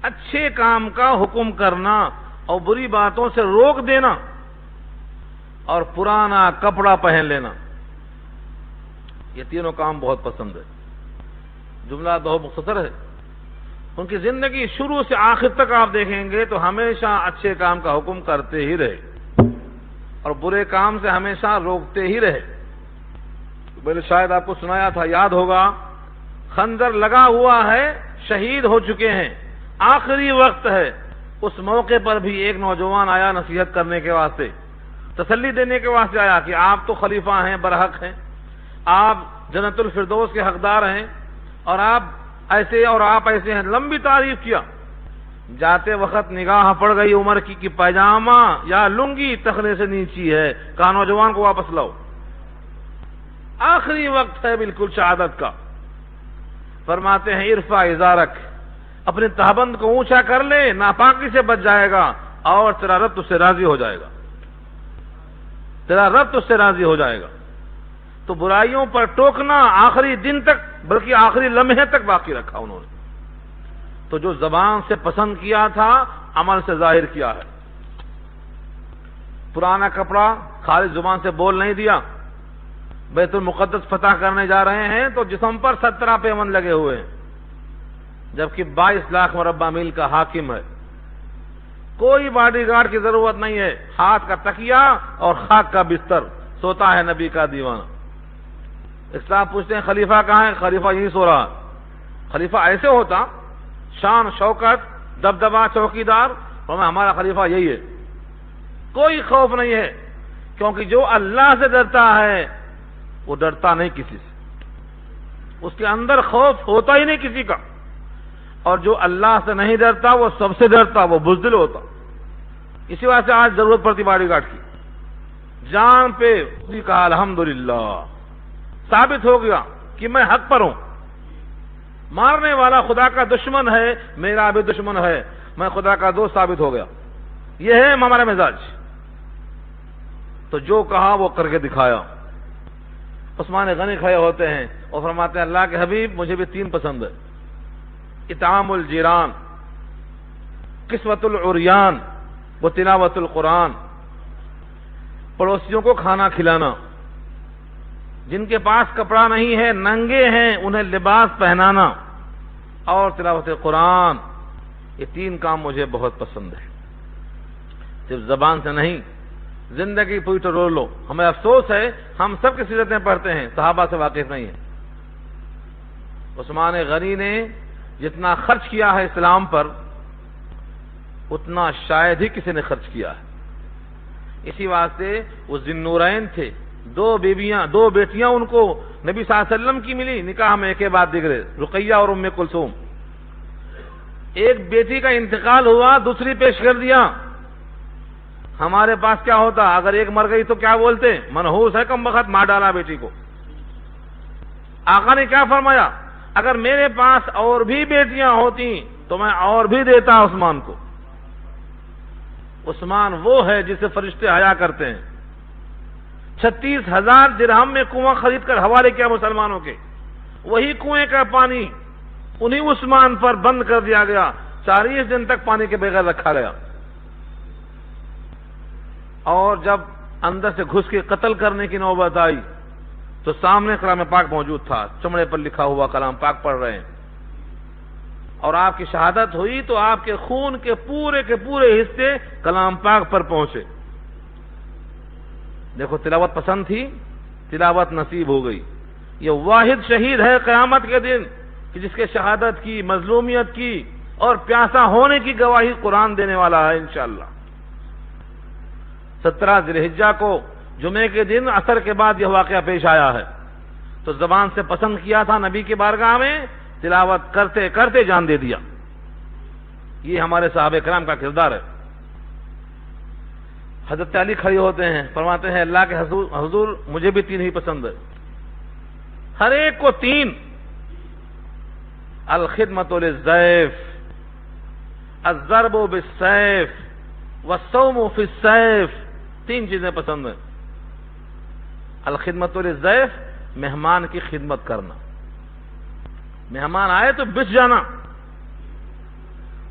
اچھے کام کا حکم کرنا اور بری باتوں سے روک دینا اور پرانا کپڑا پہن لینا. یہ تینوں کام بہت پسند ہے. جملہ بہت مختصر ہے. ان کی زندگی شروع سے آخر تک آپ دیکھیں گے تو ہمیشہ اچھے کام کا حکم کرتے ہی رہے اور برے کام سے ہمیشہ روکتے ہی رہے. میں نے شاید آپ کو سنایا تھا، یاد ہوگا، خنجر لگا ہوا ہے، شہید ہو چکے ہیں، آخری وقت ہے. اس موقع پر بھی ایک نوجوان آیا نصیحت کرنے کے واسطے، تسلی دینے کے واسطے آیا کہ آپ تو خلیفہ ہیں، برحق ہیں، آپ جنت الفردوس کے حقدار ہیں اور آپ ایسے ہیں. لمبی تعریف کیا. جاتے وقت نگاہ پڑ گئی عمر کی کہ پیجامہ یا لنگی تخنے سے نیچی ہے. کہا نوجوان کو واپس لاؤ، آخری وقت ہے بالکل شہادت کا. فرماتے ہیں ارفع ازارک، اپنے تہبند کو اونچا کر لے، ناپاکی سے بچ جائے گا اور تیرا رب تجھ سے راضی ہو جائے گا، تیرا رب تجھ سے راضی ہو جائے گا. تو برائیوں پر ٹوکنا آخری دن تک بلکہ آخری لمحے تک باقی رکھا انہوں نے. تو جو زبان سے پسند کیا تھا عمل سے ظاہر کیا ہے. پرانا کپڑا خالی زبان سے بول نہیں دیا. بیت المقدس فتح کرنے جا رہے ہیں تو جسم پر 17 پیوند لگے ہوئے ہیں، جبکہ 22 لاکھ مربع میل کا حاکم ہے. کوئی باڈی گارڈ کی ضرورت نہیں ہے. ہاتھ کا تکیہ اور خاک کا بستر، سوتا ہے نبی کا دیوانہ. اسلام پوچھتے ہیں خلیفہ کہاں ہے؟ خلیفہ یہیں سو رہا. خلیفہ ایسے ہوتا، شان شوکت دبدبا چوکیدار، اور ہمارا خلیفہ یہی ہے. کوئی خوف نہیں ہے، کیونکہ جو اللہ سے ڈرتا ہے وہ ڈرتا نہیں کسی سے. اس کے اندر خوف ہوتا ہی نہیں کسی کا. اور جو اللہ سے نہیں ڈرتا وہ سب سے ڈرتا، وہ بزدل ہوتا. اسی وجہ سے آج ضرورت پڑتی باڈی گارڈ کی. جان پہ کہا الحمدللہ، ثابت ہو گیا کہ میں حق پر ہوں. مارنے والا خدا کا دشمن ہے، میرا بھی دشمن ہے، میں خدا کا دوست ثابت ہو گیا. یہ ہے ہمارا مزاج. تو جو کہا وہ کر کے دکھایا. عثمان غنی کھڑے ہوتے ہیں اور فرماتے ہیں اللہ کے حبیب مجھے بھی 3 پسند ہے: اطعام الجیران، کسوۃ العریان و تلاوت القرآن. پڑوسیوں کو کھانا کھلانا، جن کے پاس کپڑا نہیں ہے، ننگے ہیں، انہیں لباس پہنانا، اور تلاوت قرآن. یہ 3 کام مجھے بہت پسند ہے. صرف زبان سے نہیں، زندگی پوری ٹرول لو. ہمیں افسوس ہے ہم سب کی سیرتیں پڑھتے ہیں، صحابہ سے واقف نہیں ہیں. عثمان غنی نے جتنا خرچ کیا ہے اسلام پر اتنا شاید ہی کسی نے خرچ کیا ہے. اسی واسطے وہ ذی-النورین تھے. 2 بیٹیاں ان کو نبی صلی اللہ علیہ وسلم کی ملی نکاح میں، ایک کے بعد دیگرے، رقیہ اور ام کلثوم. ایک بیٹی کا انتقال ہوا، دوسری پیش کر دیا. ہمارے پاس کیا ہوتا؟ اگر ایک مر گئی تو کیا بولتے؟ منحوس ہے کم بخت، مار ڈالا بیٹی کو. آقا نے کیا فرمایا؟ اگر میرے پاس اور بھی بیٹیاں ہوتی تو میں اور بھی دیتا عثمان کو. عثمان وہ ہے جسے فرشتے حیا کرتے ہیں. 36,000 درہم میں کنواں خرید کر حوالے کیا مسلمانوں کے. وہی کنویں کا پانی انہی عثمان پر بند کر دیا گیا. 40 دن تک پانی کے بغیر رکھا گیا. اور جب اندر سے گھس کے قتل کرنے کی نوبت آئی تو سامنے کلام پاک موجود تھا، چمڑے پر لکھا ہوا کلام پاک پڑھ رہے ہیں. اور آپ کی شہادت ہوئی تو آپ کے خون کے پورے حصے کلام پاک پر پہنچے. دیکھو تلاوت پسند تھی، تلاوت نصیب ہو گئی. یہ واحد شہید ہے قیامت کے دن کہ جس کے شہادت کی، مظلومیت کی اور پیاسا ہونے کی گواہی قرآن دینے والا ہے انشاءاللہ۔ 17 ذی الحجہ کو جمعے کے دن عصر کے بعد یہ واقعہ پیش آیا ہے، تو زبان سے پسند کیا تھا نبی کی بارگاہ میں، تلاوت کرتے کرتے جان دے دیا۔ یہ ہمارے صحابہ کرام کا کردار ہے۔ حضرت علی کھڑے ہوتے ہیں، فرماتے ہیں اللہ کے حضور مجھے بھی 3 ہی پسند ہے، ہر ایک کو 3: الخدمۃ للضیف، الضرب بالسیف، والصوم فی السیف۔ 3 چیزیں پسند ہیں۔ الخدمۃ للضیف، مہمان کی خدمت کرنا، مہمان آئے تو بچ جانا،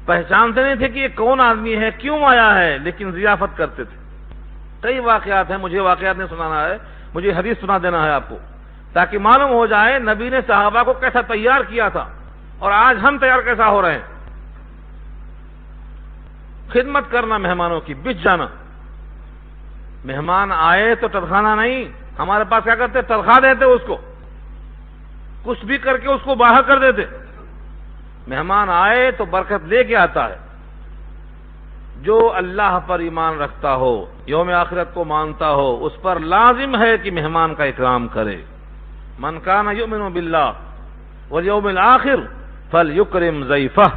پہچانتے نہیں تھے کہ یہ کون آدمی ہے، کیوں آیا ہے، لیکن ضیافت کرتے تھے۔ کئی واقعات ہیں، مجھے واقعات نہیں سنانا ہے، مجھے حدیث سنا دینا ہے آپ کو، تاکہ معلوم ہو جائے نبی نے صحابہ کو کیسا تیار کیا تھا اور آج ہم تیار کیسا ہو رہے ہیں۔ خدمت کرنا مہمانوں کی، بچ جانا۔ مہمان آئے تو تلخانہ نہیں، ہمارے پاس کیا کرتے، تلخا دیتے اس کو، کچھ بھی کر کے اس کو باہر کر دیتے۔ مہمان آئے تو برکت لے کے آتا ہے۔ جو اللہ پر ایمان رکھتا ہو، یوم آخرت کو مانتا ہو، اس پر لازم ہے کہ مہمان کا اکرام کرے۔ من کان یؤمن باللہ والیوم الآخر فلیکرم ضیفہ۔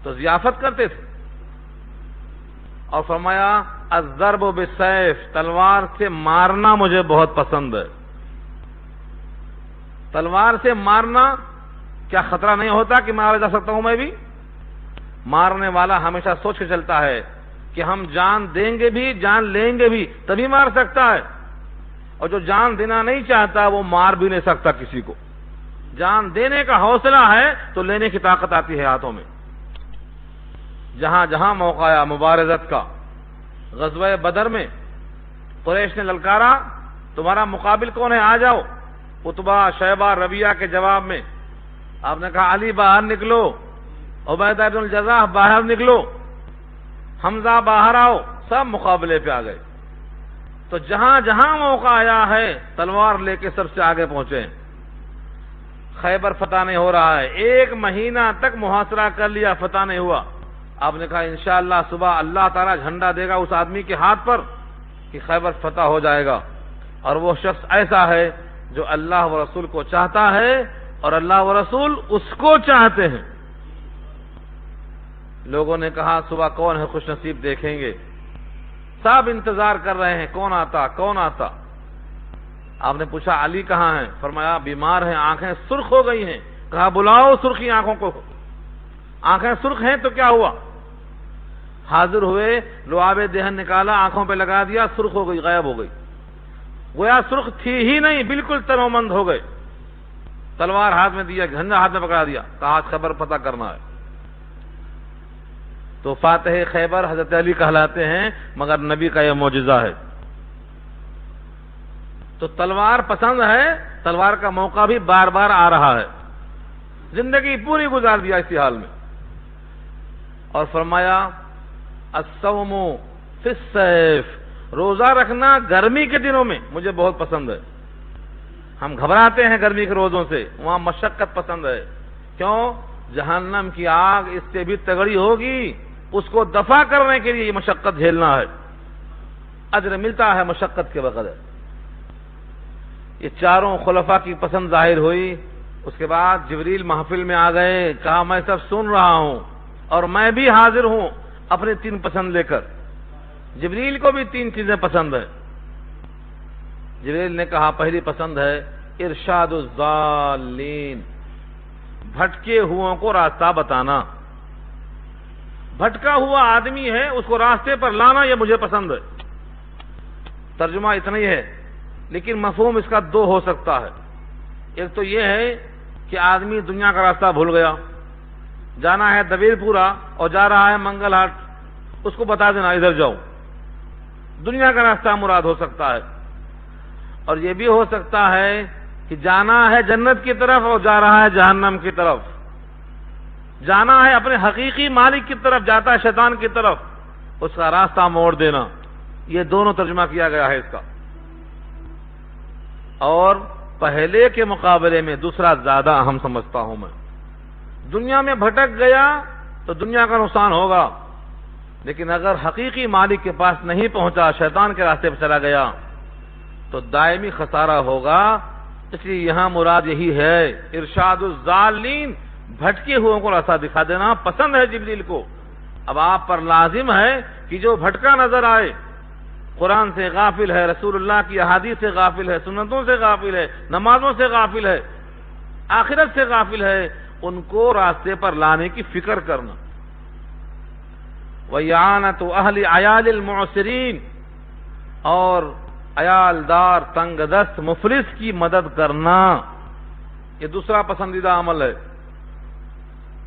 تو ضیافت کرتے تھے۔ اور فرمایا الضرب بالسیف، تلوار سے مارنا مجھے بہت پسند ہے۔ تلوار سے مارنا، کیا خطرہ نہیں ہوتا کہ مارا جا سکتا ہوں میں بھی؟ مارنے والا ہمیشہ سوچ کے چلتا ہے کہ ہم جان دیں گے بھی، جان لیں گے بھی، تبھی مار سکتا ہے۔ اور جو جان دینا نہیں چاہتا وہ مار بھی نہیں سکتا کسی کو۔ جان دینے کا حوصلہ ہے تو لینے کی طاقت آتی ہے ہاتھوں میں۔ جہاں جہاں موقع آیا مبارزت کا، غزوہ بدر میں قریش نے للکارا تمہارا مقابل کون ہے، آ جاؤ۔ عتبہ، شیبہ، ربیعہ کے جواب میں آپ نے کہا علی باہر نکلو، عبیدہ بن الجراح باہر نکلو، حمزہ باہر آؤ، سب مقابلے پہ آ گئے۔ تو جہاں جہاں موقع آیا ہے تلوار لے کے سب سے آگے پہنچے۔ خیبر فتح نہیں ہو رہا ہے، 1 مہینہ تک محاصرہ کر لیا، فتح نہیں ہوا۔ آپ نے کہا انشاءاللہ صبح اللہ تعالیٰ جھنڈا دے گا اس آدمی کے ہاتھ پر کہ خیبر فتح ہو جائے گا۔ اور وہ شخص ایسا ہے جو اللہ و رسول کو چاہتا ہے اور اللہ و رسول اس کو چاہتے ہیں۔ لوگوں نے کہا صبح کون ہے خوش نصیب، دیکھیں گے۔ سب انتظار کر رہے ہیں کون آتا کون آتا۔ آپ نے پوچھا علی کہاں ہیں؟ فرمایا بیمار ہیں، آنکھیں سرخ ہو گئی ہیں۔ کہا بلاؤ سرخی آنکھوں کو۔ آنکھیں سرخ ہیں تو کیا ہوا؟ حاضر ہوئے، لعاب دہن نکالا، آنکھوں پہ لگا دیا، سرخ ہو گئی، غائب ہو گئی۔ گویا سرخ تھی ہی نہیں، بالکل تنومند ہو گئے۔ تلوار ہاتھ میں دیا، جھنڈا ہاتھ میں پکڑا دیا، کہا خبر پتہ کرنا ہے۔ تو فاتح خیبر حضرت علی کہلاتے ہیں، مگر نبی کا یہ معجزہ ہے۔ تو تلوار پسند ہے، تلوار کا موقع بھی بار بار آ رہا ہے۔ زندگی پوری گزار دیا اسی حال میں۔ اور فرمایا الصوم فی السیف، روزہ رکھنا گرمی کے دنوں میں مجھے بہت پسند ہے۔ ہم گھبراتے ہیں گرمی کے روزوں سے، وہاں مشقت پسند ہے۔ کیوں؟ جہنم کی آگ اس سے بھی تگڑی ہوگی، اس کو دفع کرنے کے لیے یہ مشقت جھیلنا ہے۔ اجر ملتا ہے مشقت کے بغیر۔ یہ چاروں خلفاء کی پسند ظاہر ہوئی۔ اس کے بعد جبریل محفل میں آ گئے، کہا میں سب سن رہا ہوں اور میں بھی حاضر ہوں اپنی 3 پسند لے کر۔ جبریل کو بھی 3 چیزیں پسند ہے۔ جبریل نے کہا پہلی پسند ہے ارشاد الضالین، بھٹکے ہوں کو راستہ بتانا۔ بھٹکا ہوا آدمی ہے، اس کو راستے پر لانا، یہ مجھے پسند ہے۔ ترجمہ اتنا ہی ہے، لیکن مفہوم اس کا 2 ہو سکتا ہے۔ ایک تو یہ ہے کہ آدمی دنیا کا راستہ بھول گیا، جانا ہے دویر پورا اور جا رہا ہے منگل ہاٹ، اس کو بتا دینا ادھر جاؤ۔ دنیا کا راستہ مراد ہو سکتا ہے۔ اور یہ بھی ہو سکتا ہے کہ جانا ہے جنت کی طرف اور جا رہا ہے جہنم کی طرف، جانا ہے اپنے حقیقی مالک کی طرف، جاتا ہے شیطان کی طرف، اس کا راستہ موڑ دینا۔ یہ دونوں ترجمہ کیا گیا ہے اس کا۔ اور پہلے کے مقابلے میں دوسرا زیادہ اہم سمجھتا ہوں میں۔ دنیا میں بھٹک گیا تو دنیا کا نقصان ہوگا، لیکن اگر حقیقی مالک کے پاس نہیں پہنچا، شیطان کے راستے پہ چلا گیا تو دائمی خسارہ ہوگا۔ اس لیے یہاں مراد یہی ہے، ارشاد الضالین، بھٹکے ہوئوں کو راستہ دکھا دینا پسند ہے جبریل کو۔ اب آپ پر لازم ہے کہ جو بھٹکا نظر آئے، قرآن سے غافل ہے، رسول اللہ کی احادیث سے غافل ہے، سنتوں سے غافل ہے، نمازوں سے غافل ہے، آخرت سے غافل ہے، ان کو راستے پر لانے کی فکر کرنا۔ وَإِعَانَةُ أَهْلِ عَيَالِ الْمُعْسِرِينَ، اور عیالدار تنگ دست مفلس کی مدد کرنا، یہ دوسرا پسندیدہ عمل ہے۔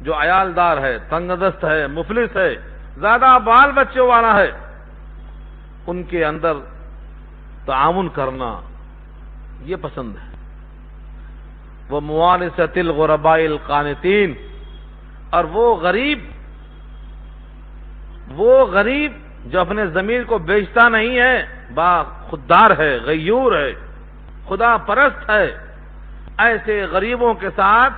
جو عیالدار ہے، تنگ دست ہے، مفلس ہے، زیادہ بال بچوں والا ہے، ان کے اندر تعاون کرنا یہ پسند ہے۔ وَمُوَالِسَةِ الْغُرَبَاءِ الْقَانِتِينَ، اور وہ غریب جو اپنے ضمیر کو بیچتا نہیں ہے، با خوددار ہے، غیور ہے، خدا پرست ہے، ایسے غریبوں کے ساتھ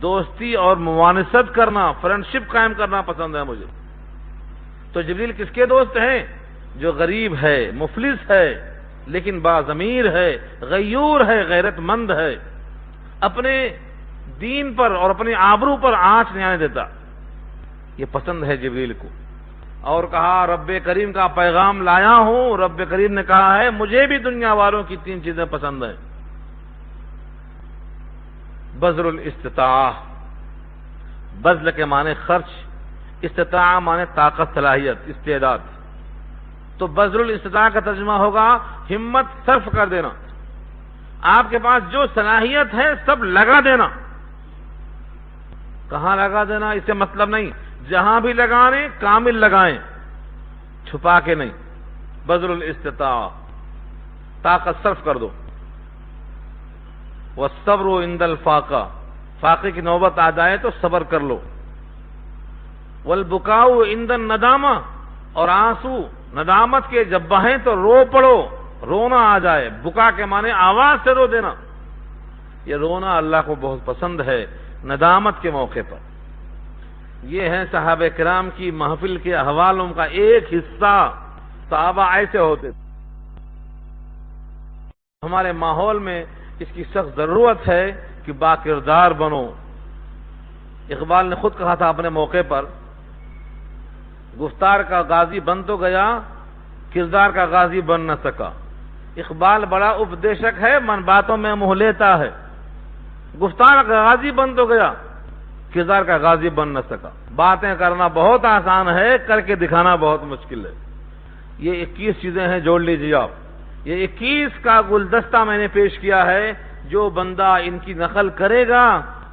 دوستی اور موانست کرنا، فرینڈشپ قائم کرنا پسند ہے مجھے۔ تو جبریل کس کے دوست ہیں؟ جو غریب ہے، مفلس ہے، لیکن با ضمیر ہے، غیور ہے، غیرت مند ہے، اپنے دین پر اور اپنی آبرو پر آنچ نہیں آنے دیتا، یہ پسند ہے جبریل کو۔ اور کہا رب کریم کا پیغام لایا ہوں، رب کریم نے کہا ہے مجھے بھی دنیا والوں کی 3 چیزیں پسند ہیں۔ بذل الاستطاعہ، بذل کے معنی خرچ، استطاعہ معنی طاقت، صلاحیت، استعداد۔ تو بذل الاستطاعہ کا ترجمہ ہوگا ہمت صرف کر دینا، آپ کے پاس جو صلاحیت ہے سب لگا دینا۔ کہاں لگا دینا؟ اس سے مطلب نہیں، جہاں بھی لگانے کامل لگائیں، چھپا کے نہیں۔ بذل الاستطاعہ، طاقت صرف کر دو۔ والصبر عند الفاقہ، فاقے کی نوبت آ جائے تو صبر کر لو۔ والبکاء عند الندامہ، اور آنسو ندامت کے جب بہیں تو رو پڑو، رونا آ جائے، بکا کے معنی آواز سے رو دینا۔ یہ رونا اللہ کو بہت پسند ہے ندامت کے موقع پر۔ یہ ہے صحابہ کرام کی محفل کے احوالوں کا ایک حصہ۔ صحابہ ایسے ہوتے تھے۔ ہمارے ماحول میں اس کی سخت ضرورت ہے کہ باکردار بنو۔ اقبال نے خود کہا تھا اپنے موقع پر، گفتار کا غازی بن تو گیا، کردار کا غازی بن نہ سکا۔ اقبال بڑا اپدیشک ہے، من باتوں میں منہ لیتا ہے۔ گفتار کا غازی بن تو گیا، کردار کا غازی بن نہ سکا۔ باتیں کرنا بہت آسان ہے، کر کے دکھانا بہت مشکل ہے۔ یہ 21 چیزیں ہیں، جوڑ لیجیے آپ۔ یہ 21 کا گلدستہ میں نے پیش کیا ہے، جو بندہ ان کی نقل کرے گا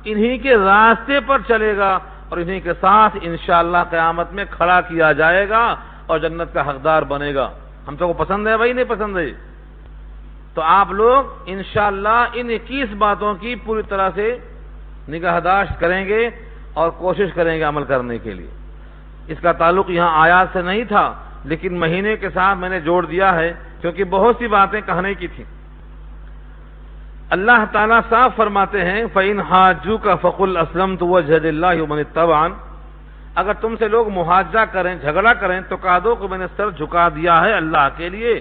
انہی کے راستے پر چلے گا اور انہی کے ساتھ انشاءاللہ قیامت میں کھڑا کیا جائے گا اور جنت کا حقدار بنے گا۔ ہم سب کو پسند ہے بھائی، نہیں پسند ہے؟ تو آپ لوگ انشاءاللہ ان 21 باتوں کی پوری طرح سے نگہداشت کریں گے اور کوشش کریں گے عمل کرنے کے لیے۔ اس کا تعلق یہاں آیات سے نہیں تھا، لیکن مہینے کے ساتھ میں نے جوڑ دیا ہے کیونکہ بہت سی باتیں کہنے کی تھیں۔ اللہ تعالیٰ صاف فرماتے ہیں فَإِنْ حَاجُّوكَ فَقُلْ أَسْلَمْتُ وَجْهَ لِلَّهِ وَمَنِ اتَّبَعَنِ، اگر تم سے لوگ محاجہ کریں، جھگڑا کریں تو کہہ دو کہ میں نے سر جھکا دیا ہے اللہ کے لیے،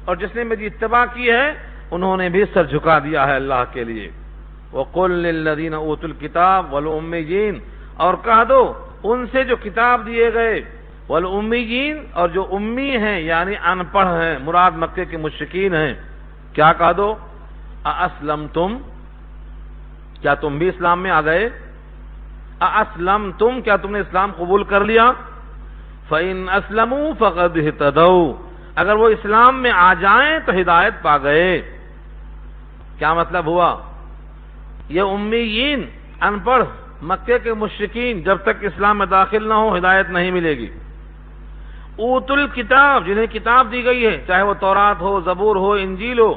اور جس نے میری اتباع کی ہے انہوں نے بھی سر جھکا دیا ہے اللہ کے لیے۔ وَقُلْ لِلَّذِينَ أُوتُوا الْكِتَابَ وَالْأُمِّيِّينَ، اور کہہ دو ان سے جو کتاب دیے گئے، والأمیین، اور جو امی ہیں یعنی ان پڑھ ہیں، مراد مکے کے مشرکین ہیں، کیا کہہ دو؟ اَأَسْلَمْتُمْ، کیا تم بھی اسلام میں آ گئے؟ اَأَسْلَمْتُمْ، کیا تم نے اسلام قبول کر لیا؟ فَإِنْ أَسْلَمُوا فَقَدْ اهْتَدَوْا، اگر وہ اسلام میں آ جائیں تو ہدایت پا گئے۔ کیا مطلب ہوا؟ یہ امیین، ان پڑھ مکے کے مشرکین جب تک اسلام میں داخل نہ ہو ہدایت نہیں ملے گی۔ اوت الکتاب، جنہیں کتاب دی گئی ہے، چاہے وہ تورات ہو، زبور ہو، انجیل ہو،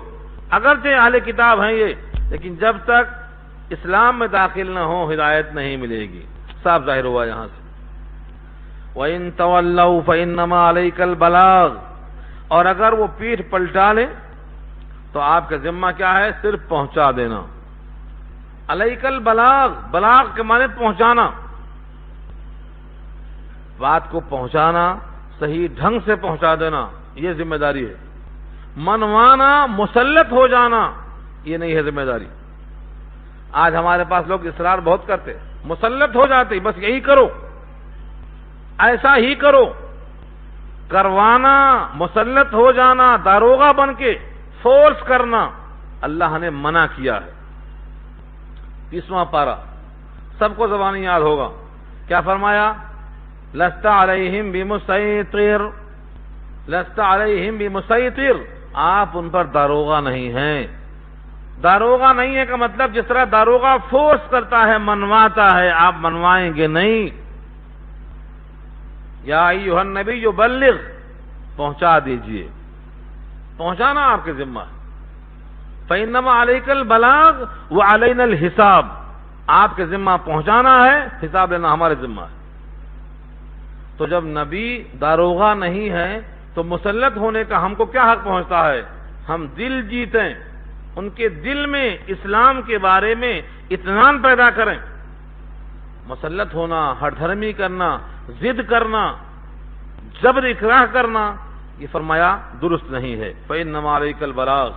اگرچہ اہل کتاب ہیں یہ، لیکن جب تک اسلام میں داخل نہ ہو ہدایت نہیں ملے گی۔ صاف ظاہر ہوا یہاں سے۔ وَإِن تَوَلَّوْا فَإِنَّمَا عَلَيْكَ الْبَلَاغُ، اور اگر وہ پیٹھ پلٹا لیں تو تو آپ کا ذمہ کیا ہے؟ صرف پہنچا دینا. علیک البلاغ، بلاغ کے معنی پہنچانا، بات کو پہنچانا، صحیح ڈھنگ سے پہنچا دینا، یہ ذمہ داری ہے. منوانا، مسلط ہو جانا، یہ نہیں ہے ذمہ داری. آج ہمارے پاس لوگ اصرار بہت کرتے، مسلط ہو جاتے، بس یہی کرو، ایسا ہی کرو. کروانا، مسلط ہو جانا، داروغہ بن کے فورس کرنا، اللہ نے منع کیا ہے. 30واں پارہ سب کو زبانی یاد ہوگا. کیا فرمایا؟ لست علیہم بمسیطر، لست علیہم بمسیطر، آپ ان پر داروغہ نہیں ہیں. داروغہ نہیں ہے کا مطلب جس طرح داروغہ فورس کرتا ہے، منواتا ہے، آپ منوائیں گے نہیں. یا ایھا النبی بلغ، پہنچا دیجئے، پہنچانا آپ کے ذمہ. فإنما علیک البلاغ وعلینا الحساب، آپ کے ذمہ پہنچانا ہے، حساب لینا ہمارے ذمہ ہے. تو جب نبی داروغہ نہیں ہے تو مسلط ہونے کا ہم کو کیا حق پہنچتا ہے؟ ہم دل جیتیں، ان کے دل میں اسلام کے بارے میں اطمینان پیدا کریں. مسلط ہونا، ہر دھرمی کرنا، ضد کرنا، جبر اکراہ کرنا، یہ فرمایا درست نہیں ہے. فإنما علیک البلاغ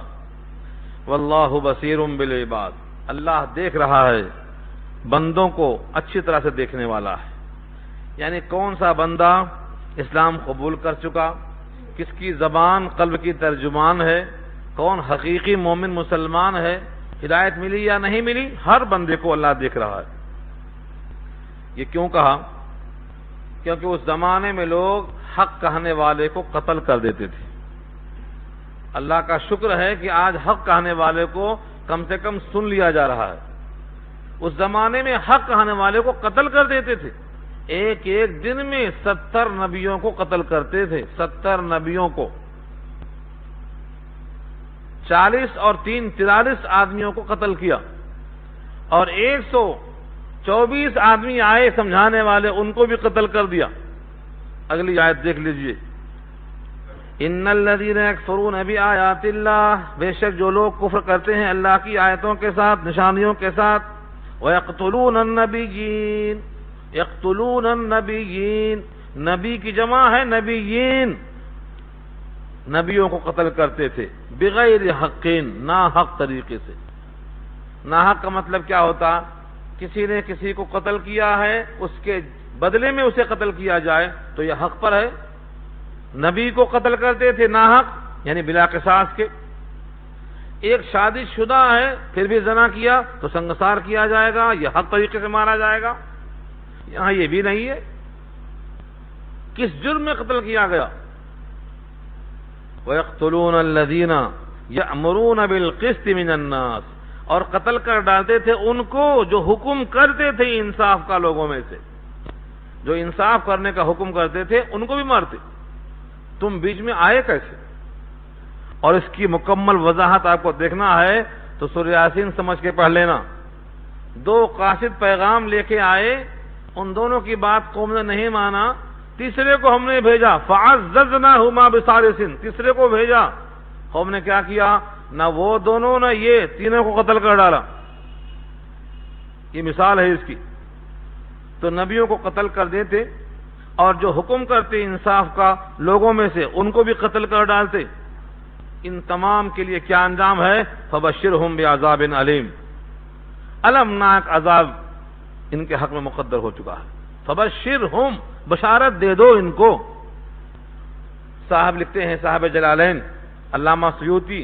واللہ بصیر بالعباد، اللہ دیکھ رہا ہے، بندوں کو اچھی طرح سے دیکھنے والا ہے. یعنی کون سا بندہ اسلام قبول کر چکا، کس کی زبان قلب کی ترجمان ہے، کون حقیقی مومن مسلمان ہے، ہدایت ملی یا نہیں ملی، ہر بندے کو اللہ دیکھ رہا ہے. یہ کیوں کہا؟ کیونکہ اس زمانے میں لوگ حق کہنے والے کو قتل کر دیتے تھے. اللہ کا شکر ہے کہ آج حق کہنے والے کو کم سے کم سن لیا جا رہا ہے. اس زمانے میں حق کہنے والے کو قتل کر دیتے تھے. ایک ایک دن میں 70 نبیوں کو قتل کرتے تھے، 70 نبیوں کو. 40 اور 3 43 آدمیوں کو قتل کیا، اور 124 آدمی آئے سمجھانے والے، ان کو بھی قتل کر دیا. اگلی آیت دیکھ لیجئے. ان الذین یکفرون بآیات اللہ، بے شک جو لوگ کفر کرتے ہیں اللہ کی آیتوں کے ساتھ، نشانیوں کے ساتھ. ویقتلون النبیین، یقتلون النبیین، نبی کی جمع ہے نبیین، نبیوں کو قتل کرتے تھے. بغیر حق، ناحق طریقے سے. ناحق کا مطلب کیا ہوتا؟ کسی نے کسی کو قتل کیا ہے، اس کے بدلے میں اسے قتل کیا جائے تو یہ حق پر ہے. نبی کو قتل کرتے تھے ناحق، یعنی بلا قصاص کے. ایک شادی شدہ ہے پھر بھی زنا کیا تو سنگسار کیا جائے گا، یہ حق طریقے سے مارا جائے گا. یہاں یہ بھی نہیں ہے. کس جرم میں قتل کیا گیا؟ وَيَقْتُلُونَ الَّذِينَ يَأْمُرُونَ بِالْقِسْطِ مِنَ النَّاسِ، اور قتل کر ڈالتے تھے ان کو جو حکم کرتے تھے انصاف کا لوگوں میں سے. جو انصاف کرنے کا حکم کرتے تھے ان کو بھی مارتے. تم بیچ میں آئے کیسے؟ اور اس کی مکمل وضاحت آپ کو دیکھنا ہے تو سورہ یاسین سمجھ کے پڑھ لینا. 2 قاصد پیغام لے کے آئے، ان دونوں کی بات قوم نے نہیں مانا، تیسرے کو ہم نے بھیجا. فَعَزَّزْنَاهُمَا بِثَالِثٍ، تیسرے کو بھیجا. قوم نے کیا کیا؟ نہ وہ دونوں نہ یہ تینوں کو قتل کر ڈالا. یہ مثال ہے اس کی. تو نبیوں کو قتل کر دیتے، اور جو حکم کرتے انصاف کا لوگوں میں سے ان کو بھی قتل کر ڈالتے. ان تمام کے لیے کیا انجام ہے؟ فَبَشِّرْهُمْ بِعَذَابٍ عَلِيمٍ، المناک عذاب ان کے حق میں مقدر ہو چکا ہے. فَبَشِّرْهُمْ، بشارت دے دو ان کو. صاحب لکھتے ہیں، صاحب جلالین علامہ سیوطی،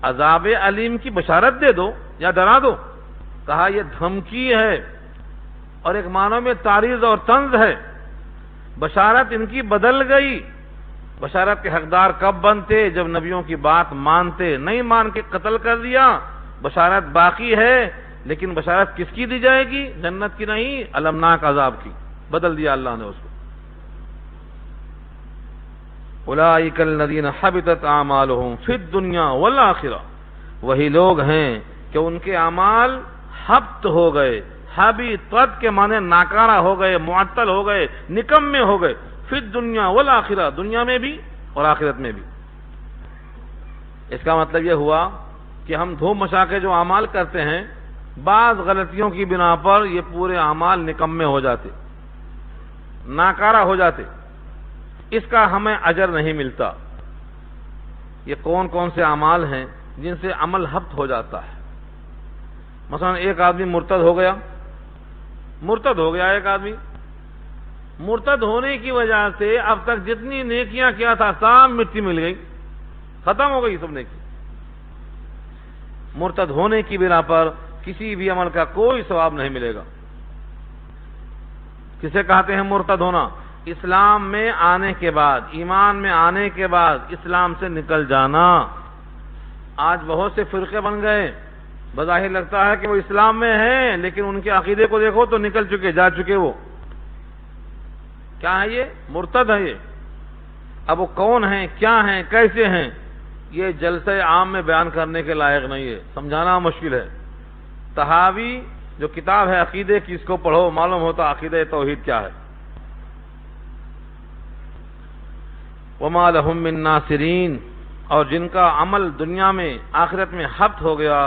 عذاب علیم کی بشارت دے دو یا ڈرا دو. کہا یہ دھمکی ہے اور ایک معنی میں تعریض اور طنز ہے. بشارت ان کی بدل گئی. بشارت کے حقدار کب بنتے؟ جب نبیوں کی بات مانتے. نہیں مان کے قتل کر دیا. بشارت باقی ہے، لیکن بشارت کس کی دی جائے گی؟ جنت کی نہیں، المناک عذاب کی. بدل دیا اللہ نے اس کو. اولئک الذین حبطت اعمالهم فی الدنیا والآخرہ، وہی لوگ ہیں کہ ان کے اعمال حبط ہو گئے. حبطت کے معنی ناکارہ ہو گئے، معطل ہو گئے، نکمے ہو گئے. فی الدنیا والآخرہ، دنیا میں بھی اور آخرت میں بھی. اس کا مطلب یہ ہوا کہ ہم دھوم مچا کے جو اعمال کرتے ہیں، بعض غلطیوں کی بنا پر یہ پورے اعمال نکمے ہو جاتے، ناکارہ ہو جاتے، اس کا ہمیں اجر نہیں ملتا۔ یہ کون کون سے اعمال ہیں جن سے عمل ہبط ہو جاتا ہے؟ مثلا ایک آدمی مرتد ہو گیا ایک آدمی مرتد ہونے کی وجہ سے اب تک جتنی نیکیاں کیا تھا سب مٹی مل گئی، ختم ہو گئی سب نیکی۔ مرتد ہونے کی بنا پر کسی بھی عمل کا کوئی ثواب نہیں ملے گا۔ کسے کہتے ہیں مرتد ہونا؟ اسلام میں آنے کے بعد، ایمان میں آنے کے بعد اسلام سے نکل جانا۔ آج بہت سے فرقے بن گئے، بظاہر لگتا ہے کہ وہ اسلام میں ہیں، لیکن ان کے عقیدے کو دیکھو تو نکل چکے، جا چکے۔ وہ کیا ہے؟ یہ مرتد ہے۔ یہ اب وہ کون ہیں، کیا ہیں، کیسے ہیں، یہ جلسہ عام میں بیان کرنے کے لائق نہیں ہے، سمجھانا مشکل ہے۔ طحاوی جو کتاب ہے عقیدے کی، اس کو پڑھو، معلوم ہوتا عقیدہ توحید کیا ہے۔ وَمَا لَهُم مِّن نَاصِرِينَ، اور جن کا عمل دنیا میں آخرت میں ہبط ہو گیا،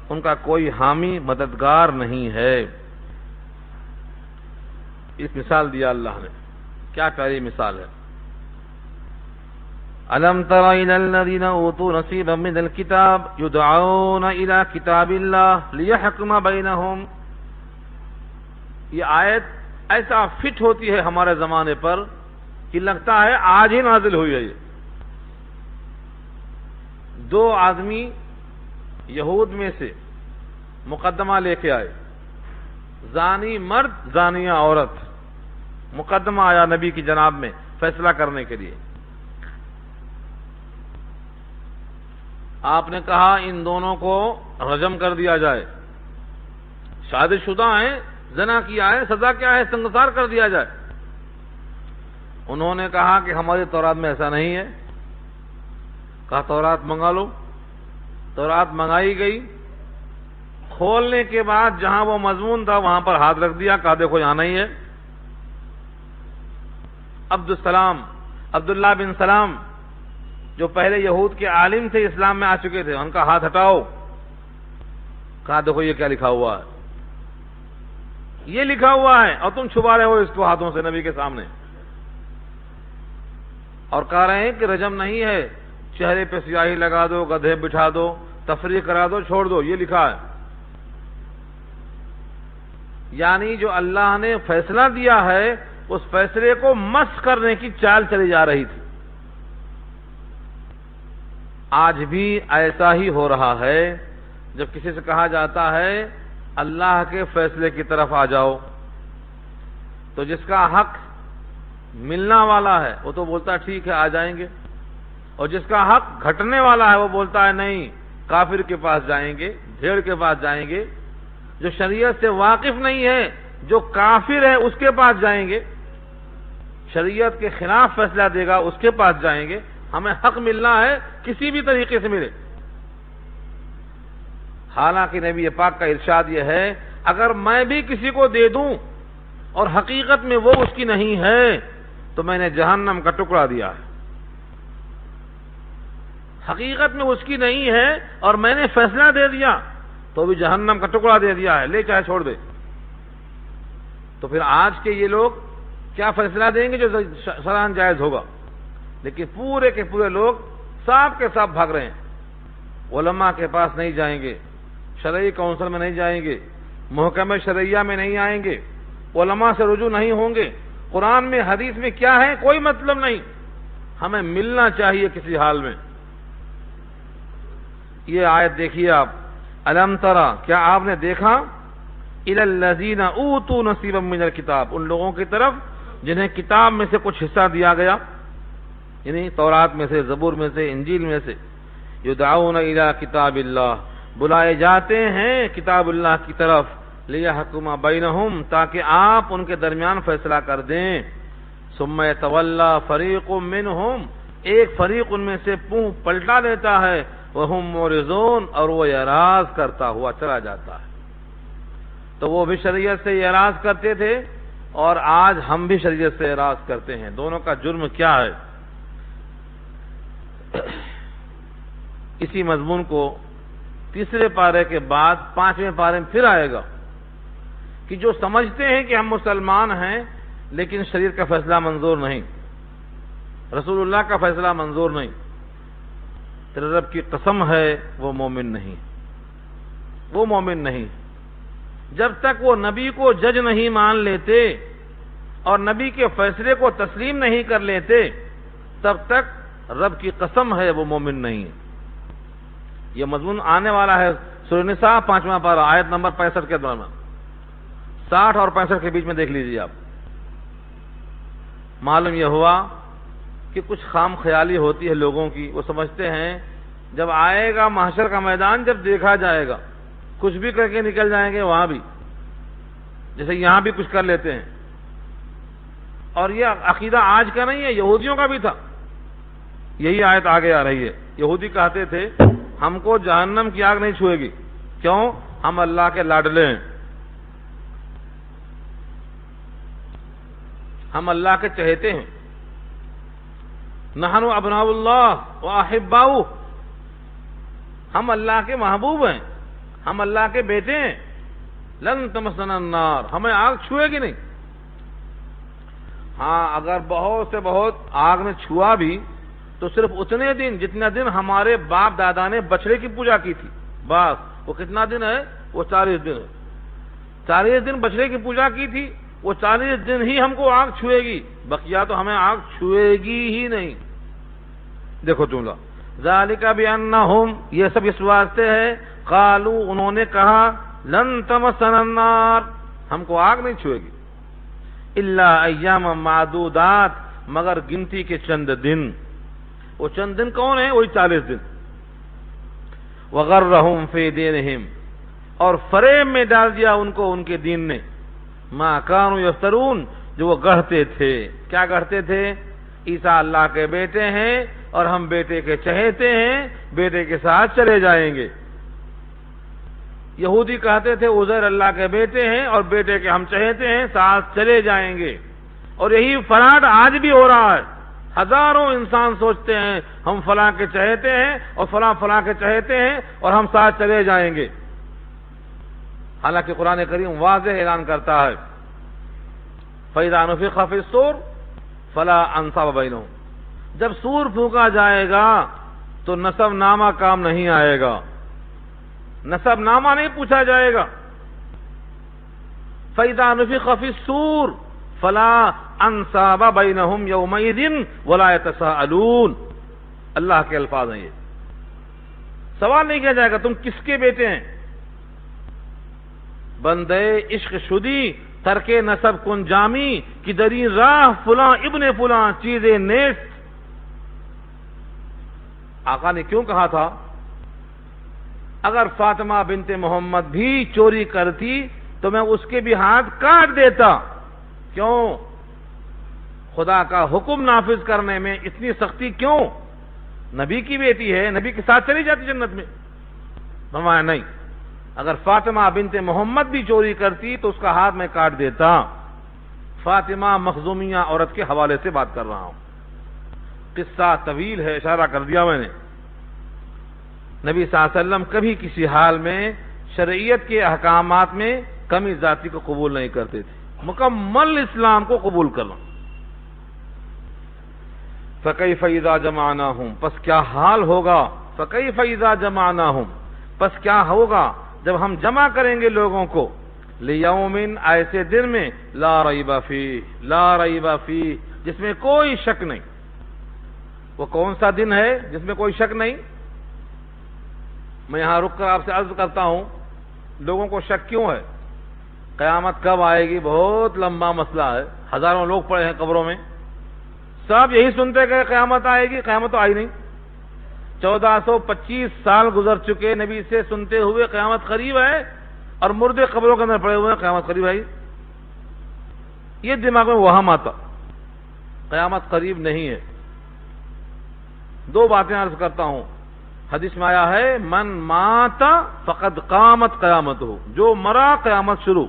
ان کا کوئی حامی مددگار نہیں ہے۔ اس مثال دیا اللہ نے، کیا پیاری مثال ہے۔ أَلَمْ تَرَ إِلَى الَّذِينَ أُوتُوا نَصِيبًا مِّنَ الْكِتَابِ يُدْعَوْنَ إِلَى كِتَابِ اللَّهِ لِيَحْكُمَ بَيْنَهُمْ۔ یہ آیت ایسا فٹ ہوتی ہے ہمارے زمانے پر کہ لگتا ہے آج ہی نازل ہوئی ہے۔ یہ دو آدمی یہود میں سے مقدمہ لے کے آئے، زانی مرد، زانیہ عورت، مقدمہ آیا نبی کی جناب میں فیصلہ کرنے کے لیے۔ آپ نے کہا ان دونوں کو رجم کر دیا جائے، شادی شدہ ہیں، زنا کیا ہے، سزا کیا ہے، سنگسار کر دیا جائے۔ انہوں نے کہا کہ ہماری تورات میں ایسا نہیں ہے۔ کہا تورات منگا لو۔ تورات منگائی گئی، کھولنے کے بعد جہاں وہ مضمون تھا وہاں پر ہاتھ رکھ دیا، کہا دیکھو یہاں نہیں ہے۔ عبداللہ بن سلام جو پہلے یہود کے عالم تھے، اسلام میں آ چکے تھے، ان کا ہاتھ ہٹاؤ، کہا دیکھو یہ کیا لکھا ہوا ہے، یہ لکھا ہوا ہے اور تم چھپا رہے ہو اس کو ہاتھوں سے نبی کے سامنے، اور کہہ رہے ہیں کہ رجم نہیں ہے، چہرے پہ سیاہی لگا دو، گدھے بٹھا دو، تفریح کرا دو، چھوڑ دو، یہ لکھا ہے۔ یعنی جو اللہ نے فیصلہ دیا ہے اس فیصلے کو مسخ کرنے کی چال چلی جا رہی تھی۔ آج بھی ایسا ہی ہو رہا ہے۔ جب کسی سے کہا جاتا ہے اللہ کے فیصلے کی طرف آ جاؤ، تو جس کا حق ملنا والا ہے وہ تو بولتا ہے ٹھیک ہے آ جائیں گے، اور جس کا حق گھٹنے والا ہے وہ بولتا ہے نہیں، کافر کے پاس جائیں گے، بھیڑ کے پاس جائیں گے، جو شریعت سے واقف نہیں ہے، جو کافر ہے اس کے پاس جائیں گے، شریعت کے خلاف فیصلہ دے گا اس کے پاس جائیں گے۔ ہمیں حق ملنا ہے، کسی بھی طریقے سے ملے۔ حالانکہ نبی پاک کا ارشاد یہ ہے اگر میں بھی کسی کو دے دوں اور حقیقت میں وہ اس کی نہیں ہے تو میں نے جہنم کا ٹکڑا دیا ہے۔ حقیقت میں اس کی نہیں ہے اور میں نے فیصلہ دے دیا تو بھی جہنم کا ٹکڑا دے دیا ہے، لے چاہے چھوڑ دے۔ تو پھر آج کے یہ لوگ کیا فیصلہ دیں گے جو شرعاً جائز ہوگا؟ لیکن پورے کے پورے لوگ صاحب کے صاحب بھاگ رہے ہیں، علماء کے پاس نہیں جائیں گے، شرعی کونسل میں نہیں جائیں گے، محکمہ شرعیہ میں نہیں آئیں گے، علماء سے رجوع نہیں ہوں گے۔ قرآن میں حدیث میں کیا ہے کوئی مطلب نہیں، ہمیں ملنا چاہیے کسی حال میں۔ یہ آیت دیکھیے آپ، الم ترى، کیا آپ نے دیکھا، الی الذین اوتوا نصیبا من الکتاب، ان لوگوں کی طرف جنہیں کتاب میں سے کچھ حصہ دیا گیا، یعنی تورات میں سے، زبور میں سے، انجیل میں سے، یدعون الی کتاب اللہ، بلائے جاتے ہیں کتاب اللہ کی طرف، لیحکم بینہم، تاکہ آپ ان کے درمیان فیصلہ کر دیں، ثم یتولی فریق منہم، ایک فریق ان میں سے منہ پلٹا دیتا ہے، وہم معرضون، اور وہ اعراض کرتا ہوا چلا جاتا ہے۔ تو وہ بھی شریعت سے اعراض کرتے تھے اور آج ہم بھی شریعت سے اعراض کرتے ہیں، دونوں کا جرم کیا ہے؟ اسی مضمون کو تیسرے پارے کے بعد 5ویں پارے میں پھر آئے گا کہ جو سمجھتے ہیں کہ ہم مسلمان ہیں لیکن شریعت کا فیصلہ منظور نہیں، رسول اللہ کا فیصلہ منظور نہیں، تیرے رب کی قسم ہے وہ مومن نہیں، وہ مومن نہیں۔ جب تک وہ نبی کو جج نہیں مان لیتے اور نبی کے فیصلے کو تسلیم نہیں کر لیتے تب تک رب کی قسم ہے وہ مومن نہیں۔ یہ مضمون آنے والا ہے سورہ نساء 5واں پارہ آیت نمبر 65 کے دوران، 60 اور 65 کے بیچ میں دیکھ لیجیے آپ۔ معلوم یہ ہوا کہ کچھ خام خیالی ہوتی ہے لوگوں کی، وہ سمجھتے ہیں جب آئے گا محشر کا میدان، جب دیکھا جائے گا کچھ بھی کر کے نکل جائیں گے وہاں بھی، جیسے یہاں بھی کچھ کر لیتے ہیں۔ اور یہ عقیدہ آج کا نہیں ہے، یہودیوں کا بھی تھا۔ یہی آیت آگے آ رہی ہے۔ یہودی کہتے تھے ہم کو جہنم کی آگ نہیں چھوئے گی، کیوں؟ ہم اللہ کے لاڈلے ہیں، ہم اللہ کے چہیتے ہیں، نحن ابناء اللہ واحباؤہ، ہم اللہ کے محبوب ہیں، ہم اللہ کے بیٹے ہیں، لن تمسنا النار، ہمیں آگ چھوئے گی نہیں۔ ہاں اگر بہت سے بہت آگ نے چھوا بھی تو صرف اتنے دن جتنا دن ہمارے باپ دادا نے بچڑے کی پوجا کی تھی، بس۔ وہ کتنا دن ہے؟ وہ 40 دن ہے۔ 40 دن بچڑے کی پوجا کی تھی، وہ 40 دن ہی ہم کو آگ چھوئے گی، بقیہ تو ہمیں آگ چھوئے گی ہی نہیں۔ دیکھو جملہ، ذالک بانہم، یہ سب اس واسطے ہے، قالوا، انہوں نے کہا، لن تمسنا النار، ہم کو آگ نہیں چھوئے گی، الا ایام معدودات، مگر گنتی کے چند دن۔ وہ چند دن کون ہیں؟ وہی 40 دن۔ وغرہم فی دینہم، اور فریب میں ڈال دیا ان کو ان کے دین نے، ما کانوا یفترون، جو وہ گڑھتے تھے۔ کیا گڑھتے تھے؟ عیسیٰ اللہ کے بیٹے ہیں اور ہم بیٹے کے چہیتے ہیں، بیٹے کے ساتھ چلے جائیں گے۔ یہودی کہتے تھے عزیر اللہ کے بیٹے ہیں اور بیٹے کے ہم چہیتے ہیں، ساتھ چلے جائیں گے۔ اور یہی فراڈ آج بھی ہو رہا ہے۔ ہزاروں انسان سوچتے ہیں ہم فلاں کے چہیتے ہیں اور فلاں فلاں کے چہیتے ہیں اور ہم ساتھ چلے جائیں گے، حالانکہ قرآن کریم واضح اعلان کرتا ہے، فَإِذَا نُفِخَ فِي الصُّورِ فَلَا أَنْسَابَ بَيْنَهُمْ، جب سور پھونکا جائے گا تو نسب نامہ کام نہیں آئے گا، نسب نامہ نہیں پوچھا جائے گا۔ فَإِذَا نُفِخَ فِي الصُّورِ فَلَا أَنْسَابَ بَيْنَهُمْ يَوْمَئِذٍ وَلَا يَتَسَاءَلُونَ، اللہ کے الفاظ ہیں یہ۔ سوال نہیں کیا جائے گا تم کس کے بیٹے ہیں۔ بندے عشق شدی ترک نسب کن جامی، کی دری راہ فلاں ابن فلاں چیزیں نیست۔ آقا نے کیوں کہا تھا اگر فاطمہ بنت محمد بھی چوری کرتی تو میں اس کے بھی ہاتھ کاٹ دیتا؟ کیوں؟ خدا کا حکم نافذ کرنے میں اتنی سختی کیوں؟ نبی کی بیٹی ہے، نبی کے ساتھ چلی جاتی جنت میں۔ فرمایا نہیں، اگر فاطمہ بنت محمد بھی چوری کرتی تو اس کا ہاتھ میں کاٹ دیتا۔ فاطمہ مخزومیہ عورت کے حوالے سے بات کر رہا ہوں، قصہ طویل ہے، اشارہ کر دیا میں نے۔ نبی صلی اللہ علیہ وسلم کبھی کسی حال میں شرعیت کے احکامات میں کمی ذاتی کو قبول نہیں کرتے تھے، مکمل اسلام کو قبول کرنا۔ فَكَيْفَ إِذَا جَمَعْنَاهُمْ، پس کیا حال ہوگا، فَكَيْفَ إِذَا جَمَعْنَاهُمْ، پس کیا ہوگا جب ہم جمع کریں گے لوگوں کو، لِيَوْمٍ، ایسے دن میں، لا ریب فیہ، لا ریب فیہ، جس میں کوئی شک نہیں۔ وہ کون سا دن ہے جس میں کوئی شک نہیں؟ میں یہاں رک کر آپ سے عرض کرتا ہوں، لوگوں کو شک کیوں ہے؟ قیامت کب آئے گی بہت لمبا مسئلہ ہے، ہزاروں لوگ پڑے ہیں قبروں میں، سب یہی سنتے گئے قیامت آئے گی، قیامت تو آئی نہیں۔ 1425 سال گزر چکے نبی سے سنتے ہوئے قیامت قریب ہے، اور مردے قبروں کے اندر پڑے ہوئے ہیں، قیامت قریب ہے۔ یہ دماغ میں وہم آتا، قیامت قریب نہیں ہے۔ دو باتیں عرض کرتا ہوں، حدیث میں آیا ہے من مات فقد قامت قیامت ہو، جو مرا قیامت شروع،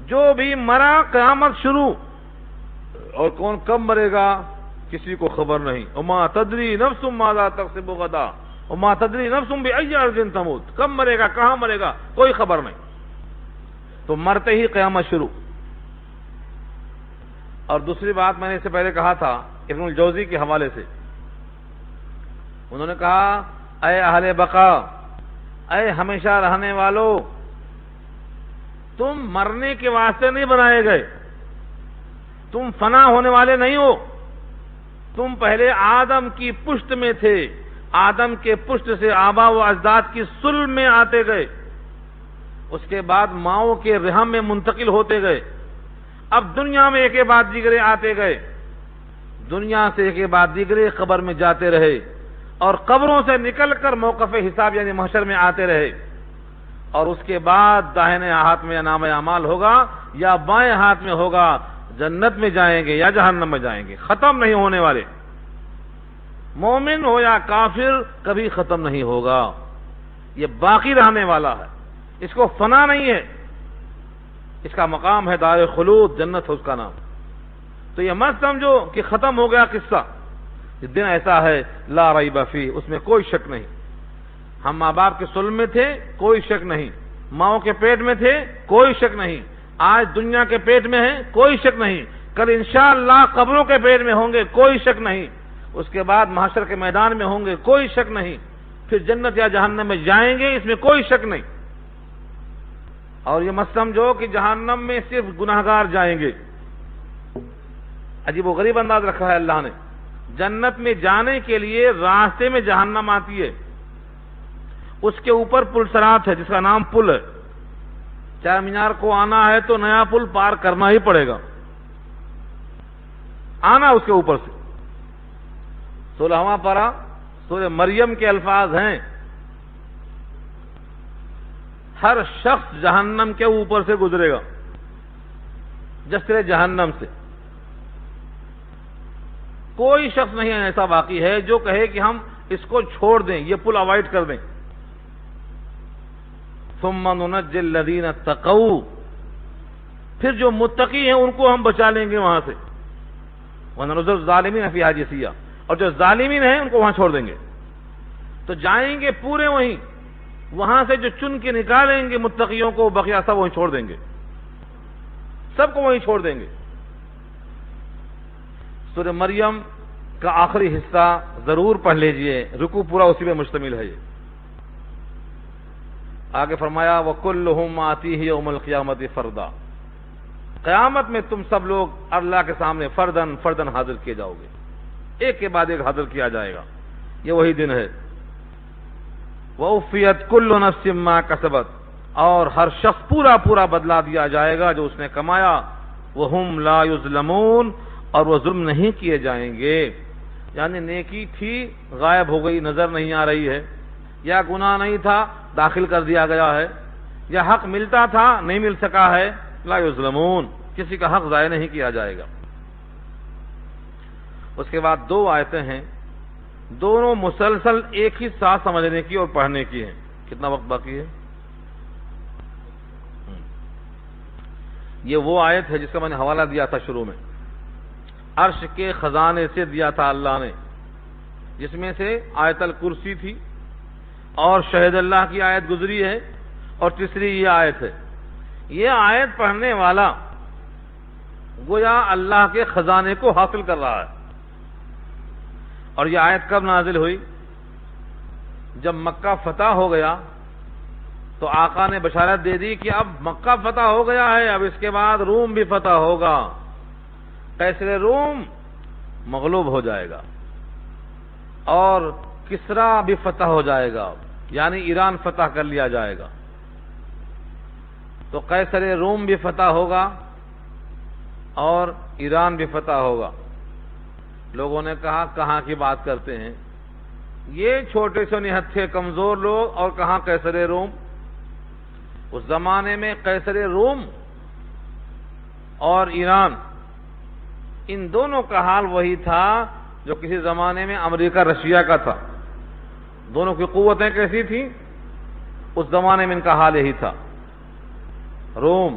جو بھی مرا قیامت شروع۔ اور کون کب مرے گا؟ کسی کو خبر نہیں. وما تدری نفس ماذا تکسب غدا وما تدری نفس بأي ارض تموت. کب مرے گا، کہاں مرے گا، کوئی خبر نہیں. تو مرتے ہی قیامت شروع. اور دوسری بات میں نے اس سے پہلے کہا تھا ابن الجوزی کے حوالے سے. انہوں نے کہا اے اہل بقا، اے ہمیشہ رہنے والو، تم مرنے کے واسطے نہیں بنائے گئے، تم فنا ہونے والے نہیں ہو. تم پہلے آدم کی پشت میں تھے، آدم کے پشت سے آبا و اجداد کی صلب میں آتے گئے، اس کے بعد ماؤں کے رحم میں منتقل ہوتے گئے. اب دنیا میں ایک بعد دیگرے آتے گئے، دنیا سے ایک بعد دیگرے قبر میں جاتے رہے، اور قبروں سے نکل کر موقف حساب یعنی محشر میں آتے رہے. اور اس کے بعد داہنے ہاتھ میں نام اعمال ہوگا یا بائیں ہاتھ میں ہوگا، جنت میں جائیں گے یا جہنم میں جائیں گے، ختم نہیں ہونے والے. مومن ہو یا کافر کبھی ختم نہیں ہوگا، یہ باقی رہنے والا ہے، اس کو فنا نہیں ہے. اس کا مقام ہے دار خلود، جنت ہے اس کا نام. تو یہ مت سمجھو کہ ختم ہو گیا قصہ. یہ دن ایسا ہے لا ریب فیہ، اس میں کوئی شک نہیں. ہم ماں باپ کے صلب میں تھے، کوئی شک نہیں. ماؤں کے پیٹ میں تھے، کوئی شک نہیں. آج دنیا کے پیٹ میں ہیں، کوئی شک نہیں. کل انشاءاللہ قبروں کے پیٹ میں ہوں گے، کوئی شک نہیں. اس کے بعد محشر کے میدان میں ہوں گے، کوئی شک نہیں. پھر جنت یا جہنم میں جائیں گے، اس میں کوئی شک نہیں. اور یہ مت سمجھو کہ جہنم میں صرف گناہگار جائیں گے. عجیب و غریب انداز رکھا ہے اللہ نے. جنت میں جانے کے لیے راستے میں جہنم آتی ہے، اس کے اوپر پل صراط ہے جس کا نام پل ہے. چار مینار کو آنا ہے تو نیا پل پار کرنا ہی پڑے گا، آنا اس کے اوپر سے. 16واں پارہ سورہ مریم کے الفاظ ہیں، ہر شخص جہنم کے اوپر سے گزرے گا، جسر جہنم سے. کوئی شخص نہیں ایسا باقی ہے جو کہے کہ ہم اس کو چھوڑ دیں، یہ پل اوائڈ کر دیں. ثم ننجی الذین اتقوا، پھر جو متقی ہیں ان کو ہم بچا لیں گے وہاں سے. ونذر الظالمین فیہا جثیا، اور جو ظالمین ہیں ان کو وہاں چھوڑ دیں گے. تو جائیں گے پورے وہیں، وہاں سے جو چن کے نکالیں گے متقیوں کو، بقیہ سب وہیں چھوڑ دیں گے، سب کو وہیں چھوڑ دیں گے. سورہ مریم کا آخری حصہ ضرور پڑھ لیجئے، رکوع پورا اسی پہ مشتمل ہے. یہ آگے فرمایا وَكُلُّهُمْ آتِيهِ يَوْمَ الْقِيَامَةِ فَرْدًا، قیامت میں تم سب لوگ اللہ کے سامنے فردن فردن حاضر کیے جاؤ گے، ایک کے بعد ایک حاضر کیا جائے گا. یہ وہی دن ہے. وَأُوفِيَتْ كُلُّ نَفْسٍ مَّا كَسَبَتْ، اور ہر شخص پورا پورا بدلہ دیا جائے گا جو اس نے کمایا. وَهُمْ لَا يُظْلَمُونَ، اور وہ ظلم نہیں کیے جائیں گے. یعنی نیکی تھی غائب ہو گئی، نظر نہیں آ رہی ہے، یا گناہ نہیں تھا داخل کر دیا گیا ہے، یا حق ملتا تھا نہیں مل سکا ہے. لا یظلمون، کسی کا حق ضائع نہیں کیا جائے گا. اس کے بعد 2 آیتیں ہیں، دونوں مسلسل ایک ہی ساتھ سمجھنے کی اور پڑھنے کی ہیں. کتنا وقت باقی ہے؟ یہ وہ آیت ہے جس کا میں نے حوالہ دیا تھا شروع میں. عرش کے خزانے سے دیا تھا اللہ نے، جس میں سے آیت الکرسی تھی، اور شہد اللہ کی آیت گزری ہے، اور تیسری یہ آیت ہے. یہ آیت پڑھنے والا گویا اللہ کے خزانے کو حاصل کر رہا ہے. اور یہ آیت کب نازل ہوئی؟ جب مکہ فتح ہو گیا تو آقا نے بشارت دے دی کہ اب مکہ فتح ہو گیا ہے، اب اس کے بعد روم بھی فتح ہوگا. قیصر روم مغلوب ہو جائے گا، اور کسرا بھی فتح ہو جائے گا، یعنی ایران فتح کر لیا جائے گا. تو قیصر روم بھی فتح ہوگا اور ایران بھی فتح ہوگا. لوگوں نے کہا کہاں کی بات کرتے ہیں، یہ چھوٹے سے نہتھے کمزور لوگ، اور کہاں قیصر روم. اس زمانے میں قیصر روم اور ایران، ان دونوں کا حال وہی تھا جو کسی زمانے میں امریکہ رشیا کا تھا. دونوں کی قوتیں کیسی تھیں؟ اس زمانے میں ان کا حال یہی تھا. روم،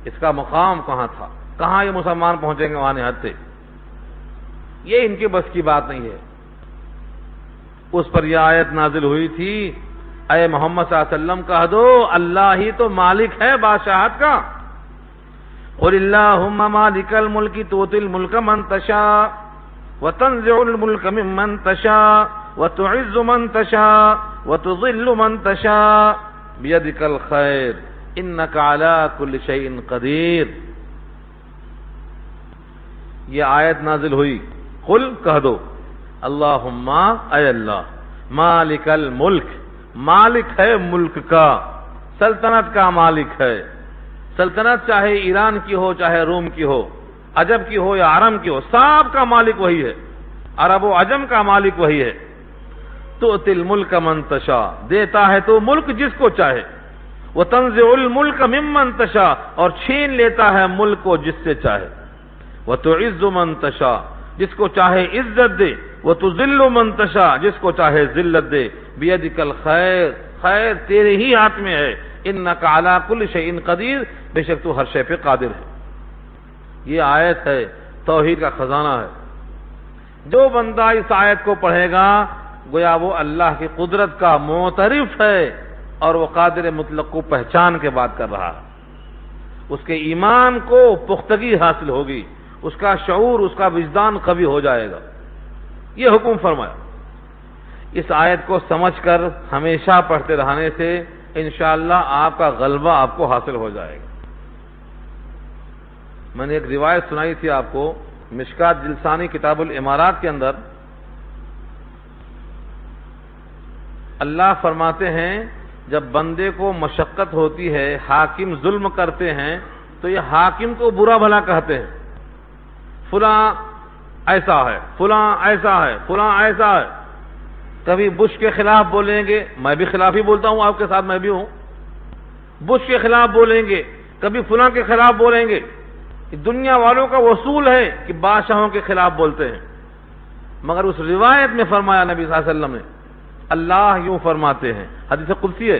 اس کا مقام کہاں تھا، کہاں یہ مسلمان پہنچیں گے، وہاں نہت تھے. یہ ان کے بس کی بات نہیں ہے۔ اس پر یہ آیت نازل ہوئی تھی، اے محمد صلی اللہ علیہ وسلم کہہ دو اللہ ہی تو مالک ہے بادشاہت کا۔ قل اللہم مالک الملک تؤتی الملک من تشاء وتنزع الملک ممن تشاء وتعز من تشاء وتذل من تشاء بیدک الخیر انک علی کل شیء قدیر۔ یہ آیت نازل ہوئی، قل کہہ دو اللہم اے اللہ مالک الملک، مالک ہے ملک کا، سلطنت کا مالک ہے۔ سلطنت چاہے ایران کی ہو چاہے روم کی ہو، عجب کی ہو یا عرم کی ہو، سب کا مالک وہی ہے، عرب و عجم کا مالک وہی ہے۔ تؤتی الملک من تشاء، دیتا ہے تو ملک جس کو چاہے، وتنزع الملک ممن تشاء، اور چھین لیتا ہے ملک کو جس سے چاہے، وتعز من تشاء، جس کو چاہے عزت دے، وتذل من تشاء، جس کو چاہے ذلت دے، بیدک الخیر، خیر تیرے ہی ہاتھ میں ہے، انک علی کل شیء قدیر، بے شک تو ہر شے پہ قادر ہے۔ یہ آیت ہے، توحید کا خزانہ ہے۔ جو بندہ اس آیت کو پڑھے گا گویا وہ اللہ کی قدرت کا معترف ہے اور وہ قادر مطلق کو پہچان کے بات کر رہا ہے۔ اس کے ایمان کو پختگی حاصل ہوگی، اس کا شعور، اس کا وجدان قوی ہو جائے گا۔ یہ حکم فرمایا۔ اس آیت کو سمجھ کر ہمیشہ پڑھتے رہنے سے انشاءاللہ آپ کا غلبہ آپ کو حاصل ہو جائے گا۔ میں نے ایک روایت سنائی تھی آپ کو، مشکات جلسانی کتاب الامارات کے اندر اللہ فرماتے ہیں جب بندے کو مشقت ہوتی ہے، حاکم ظلم کرتے ہیں تو یہ حاکم کو برا بھلا کہتے ہیں، فلاں ایسا ہے، فلاں ایسا ہے، فلاں ایسا ہے۔ کبھی بش کے خلاف بولیں گے، میں بھی خلاف ہی بولتا ہوں، آپ کے ساتھ میں بھی ہوں، بش کے خلاف بولیں گے، کبھی فلاں کے خلاف بولیں گے۔ دنیا والوں کا اصول ہے کہ بادشاہوں کے خلاف بولتے ہیں، مگر اس روایت میں فرمایا نبی صلی اللہ علیہ وسلم نے، اللہ یوں فرماتے ہیں، حدیث قدسی ہے،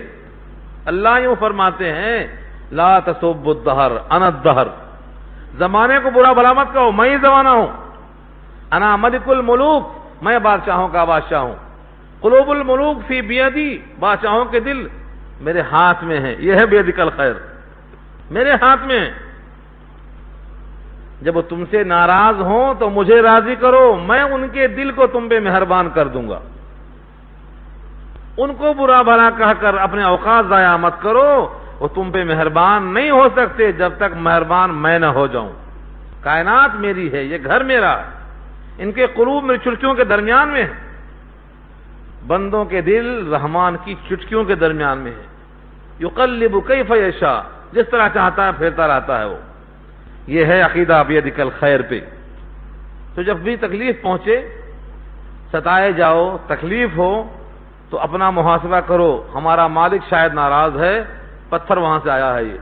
اللہ یوں فرماتے ہیں لا تسبوا الدہر انا الدہر، زمانے کو برا بھلا مت کہو، میں ہی زمانہ ہوں، انا ملک الملوک، میں بادشاہوں کا بادشاہ ہوں، قلوب الملوک فی بیدی، بادشاہوں کے دل میرے ہاتھ میں ہیں، یہ ہے بیدک الخیر، میرے ہاتھ میں ہے۔ جب وہ تم سے ناراض ہوں تو مجھے راضی کرو، میں ان کے دل کو تم پہ مہربان کر دوں گا۔ ان کو برا بھلا کہہ کر اپنے اوقات ضائع مت کرو، وہ تم پہ مہربان نہیں ہو سکتے جب تک مہربان میں نہ ہو جاؤں۔ کائنات میری ہے، یہ گھر میرا ہے، ان کے قلوب میری چٹکیوں کے درمیان میں ہے، بندوں کے دل رحمان کی چٹکیوں کے درمیان میں ہے، یقلب کیف یشاء، جس طرح چاہتا ہے پھیرتا رہتا ہے وہ۔ یہ ہے عقیدہ بیدک الخیر پہ۔ تو جب بھی تکلیف پہنچے، ستائے جاؤ، تکلیف ہو تو اپنا محاسبہ کرو، ہمارا مالک شاید ناراض ہے، پتھر وہاں سے آیا ہے۔ یہ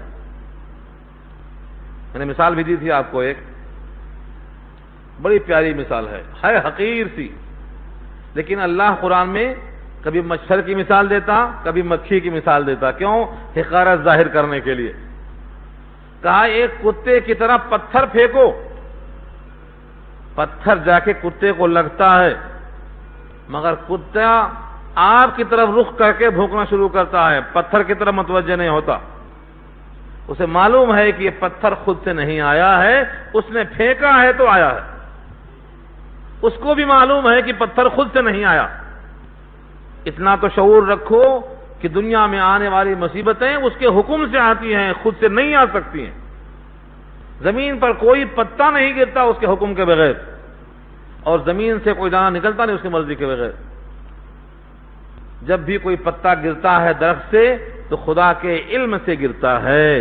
میں نے مثال بھی دی تھی آپ کو، ایک بڑی پیاری مثال ہے حقیر سی، لیکن اللہ قرآن میں کبھی مچھر کی مثال دیتا، کبھی مکھی کی مثال دیتا، کیوں؟ حقارت ظاہر کرنے کے لیے۔ کہا ایک کتے کی طرف پتھر پھینکو، پتھر جا کے کتے کو لگتا ہے، مگر کتا آپ کی طرف رخ کر کے بھونکنا شروع کرتا ہے، پتھر کی طرف متوجہ نہیں ہوتا۔ اسے معلوم ہے کہ یہ پتھر خود سے نہیں آیا ہے، اس نے پھینکا ہے تو آیا ہے۔ اس کو بھی معلوم ہے کہ پتھر خود سے نہیں آیا۔ اتنا تو شعور رکھو کہ دنیا میں آنے والی مصیبتیں اس کے حکم سے آتی ہیں، خود سے نہیں آ سکتی ہیں۔ زمین پر کوئی پتا نہیں گرتا اس کے حکم کے بغیر، اور زمین سے کوئی دانہ نکلتا نہیں اس کی مرضی کے بغیر۔ جب بھی کوئی پتا گرتا ہے درخت سے تو خدا کے علم سے گرتا ہے۔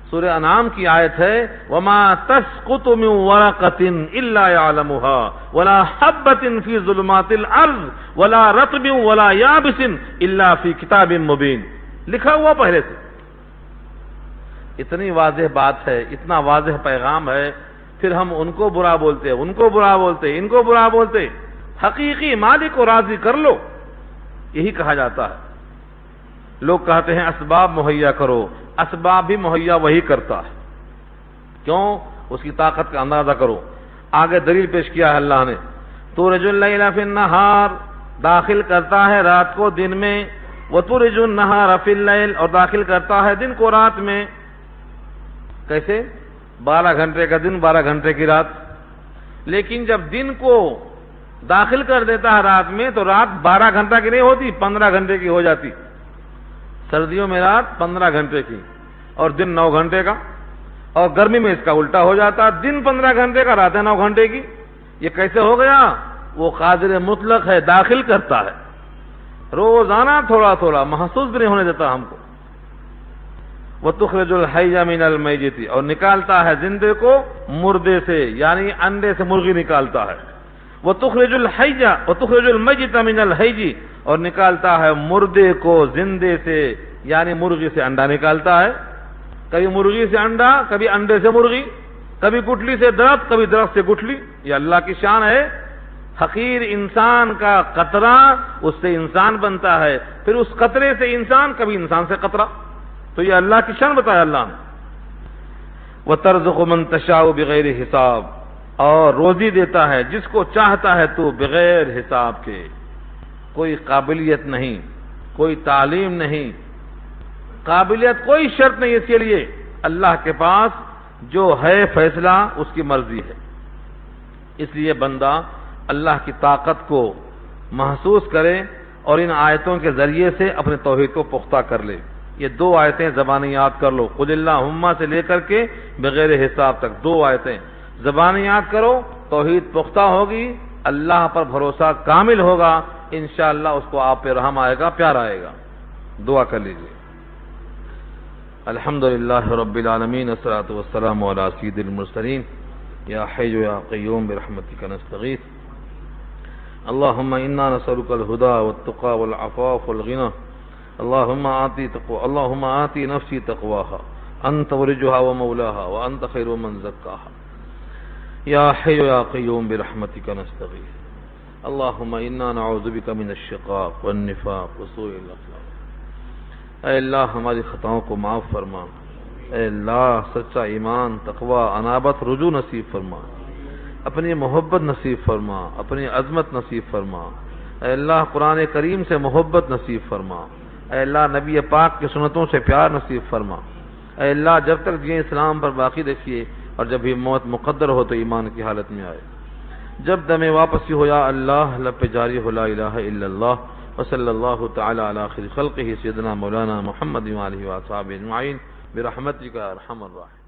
سورہ انعام کی آیت ہے وَمَا تَسْقُطُ مِن وَرَقَةٍ إِلَّا يَعْلَمُهَا وَلَا حَبَّةٍ فِي ظُلُمَاتِ الْأَرْضِ وَلَا رَطْبٍ وَلَا يَابِسٍ إِلَّا فِي كِتَابٍ مُبِينٍ، لکھا ہوا پہلے سے۔ اتنی واضح بات ہے، اتنا واضح پیغام ہے، پھر ہم ان کو برا بولتے، ان کو برا بولتے، ان کو برا بولتے۔ حقیقی مالک کو راضی کر لو، یہی کہا جاتا ہے۔ لوگ کہتے ہیں اسباب مہیا کرو، اسباب بھی مہیا وہی کرتا ہے، کیوں؟ اس کی طاقت کا اندازہ کرو۔ آگے دلیل پیش کیا ہے اللہ نے، تولج اللیل فی النہار، داخل کرتا ہے رات کو دن میں، وتولج النہار فی اللیل، اور داخل کرتا ہے دن کو رات میں۔ کیسے؟ 12 گھنٹے کا دن، 12 گھنٹے کی رات۔ لیکن جب دن کو داخل کر دیتا ہے رات میں تو رات 12 گھنٹہ کی نہیں ہوتی، 15 گھنٹے کی ہو جاتی۔ سردیوں میں رات 15 گھنٹے کی اور دن 9 گھنٹے کا، اور گرمی میں اس کا الٹا ہو جاتا، دن 15 گھنٹے کا، راتیں 9 گھنٹے کی۔ یہ کیسے ہو گیا؟ وہ قادر مطلق ہے، داخل کرتا ہے روزانہ تھوڑا تھوڑا، محسوس بھی نہیں ہونے دیتا ہم کو۔ وَتُخْرِجُ الْحَيَّ مِنَ الْمَيِّتِ، اور نکالتا ہے زندے کو مردے سے، یعنی انڈے سے مرغی نکالتا ہے۔ وَتُخْرِجُ الْمَيِّتَ مِنَ الْحَيِّ، اور نکالتا ہے مردے کو زندے سے، یعنی مرغی سے انڈا نکالتا ہے۔ کبھی مرغی سے انڈا، کبھی انڈے سے مرغی، کبھی گٹھلی سے درخت، کبھی درخت سے گٹھلی۔ یہ اللہ کی شان ہے۔ حقیر انسان کا قطرہ، اس سے انسان بنتا ہے، پھر اس قطرے سے انسان، کبھی انسان سے قطرہ۔ تو یہ اللہ کی شان بتایا اللہ نے۔ وَتَرْزُقُ مَن تَشَاءُ بِغَيْرِ حساب، اور روزی دیتا ہے جس کو چاہتا ہے تو بغیر حساب کے۔ کوئی قابلیت نہیں، کوئی تعلیم نہیں، قابلیت کوئی شرط نہیں اس کے لیے۔ اللہ کے پاس جو ہے فیصلہ اس کی مرضی ہے۔ اس لیے بندہ اللہ کی طاقت کو محسوس کرے اور ان آیتوں کے ذریعے سے اپنے توحید کو پختہ کر لے۔ یہ 2 آیتیں زبانی یاد کر لو، قل اللہم سے لے کر کے بغیر حساب تک 2 آیتیں زبانی یاد کرو، توحید پختہ ہوگی، اللہ پر بھروسہ کامل ہوگا، انشاءاللہ اس کو آپ پہ رحم آئے گا، پیار آئے گا۔ دعا کر لیجیے۔ الحمدللہ رب العالمین، والصلاة والسلام علی سید المرسلین، یا حی یا قیوم برحمتک نستغیث، اللہم انا نسألک الہدى والتقى والعفاف والغنى، اللہم آتی نفسی تقواها انت ولجها ومولاها وانت خیر من زکاها، یا حی یا قیوم برحمتک نستغیث، اللہم انا نعوذ بک من الشقاق والنفاق وسوء الاخلاق۔ اے اللہ ہماری خطاؤں کو معاف فرما، اے اللہ سچا ایمان، تقوی، انابت، رجوع نصیب فرما، اپنی محبت نصیب فرما، اپنی عظمت نصیب فرما، اے اللہ قرآن کریم سے محبت نصیب فرما، اے اللہ نبی پاک کی سنتوں سے پیار نصیب فرما، اے اللہ جب تک جیے اسلام پر باقی رکھیے، اور جب بھی موت مقدر ہو تو ایمان کی حالت میں آئے۔ جب دم واپسی ہو یا اللہ لب پہ جاری ہو لا الہ الا اللہ، وصلی اللہ تعالی علی خیر خلقہ سیدنا مولانا محمد وآلہ وصحبہ اجمعین برحمتک یا ارحم الراحمین۔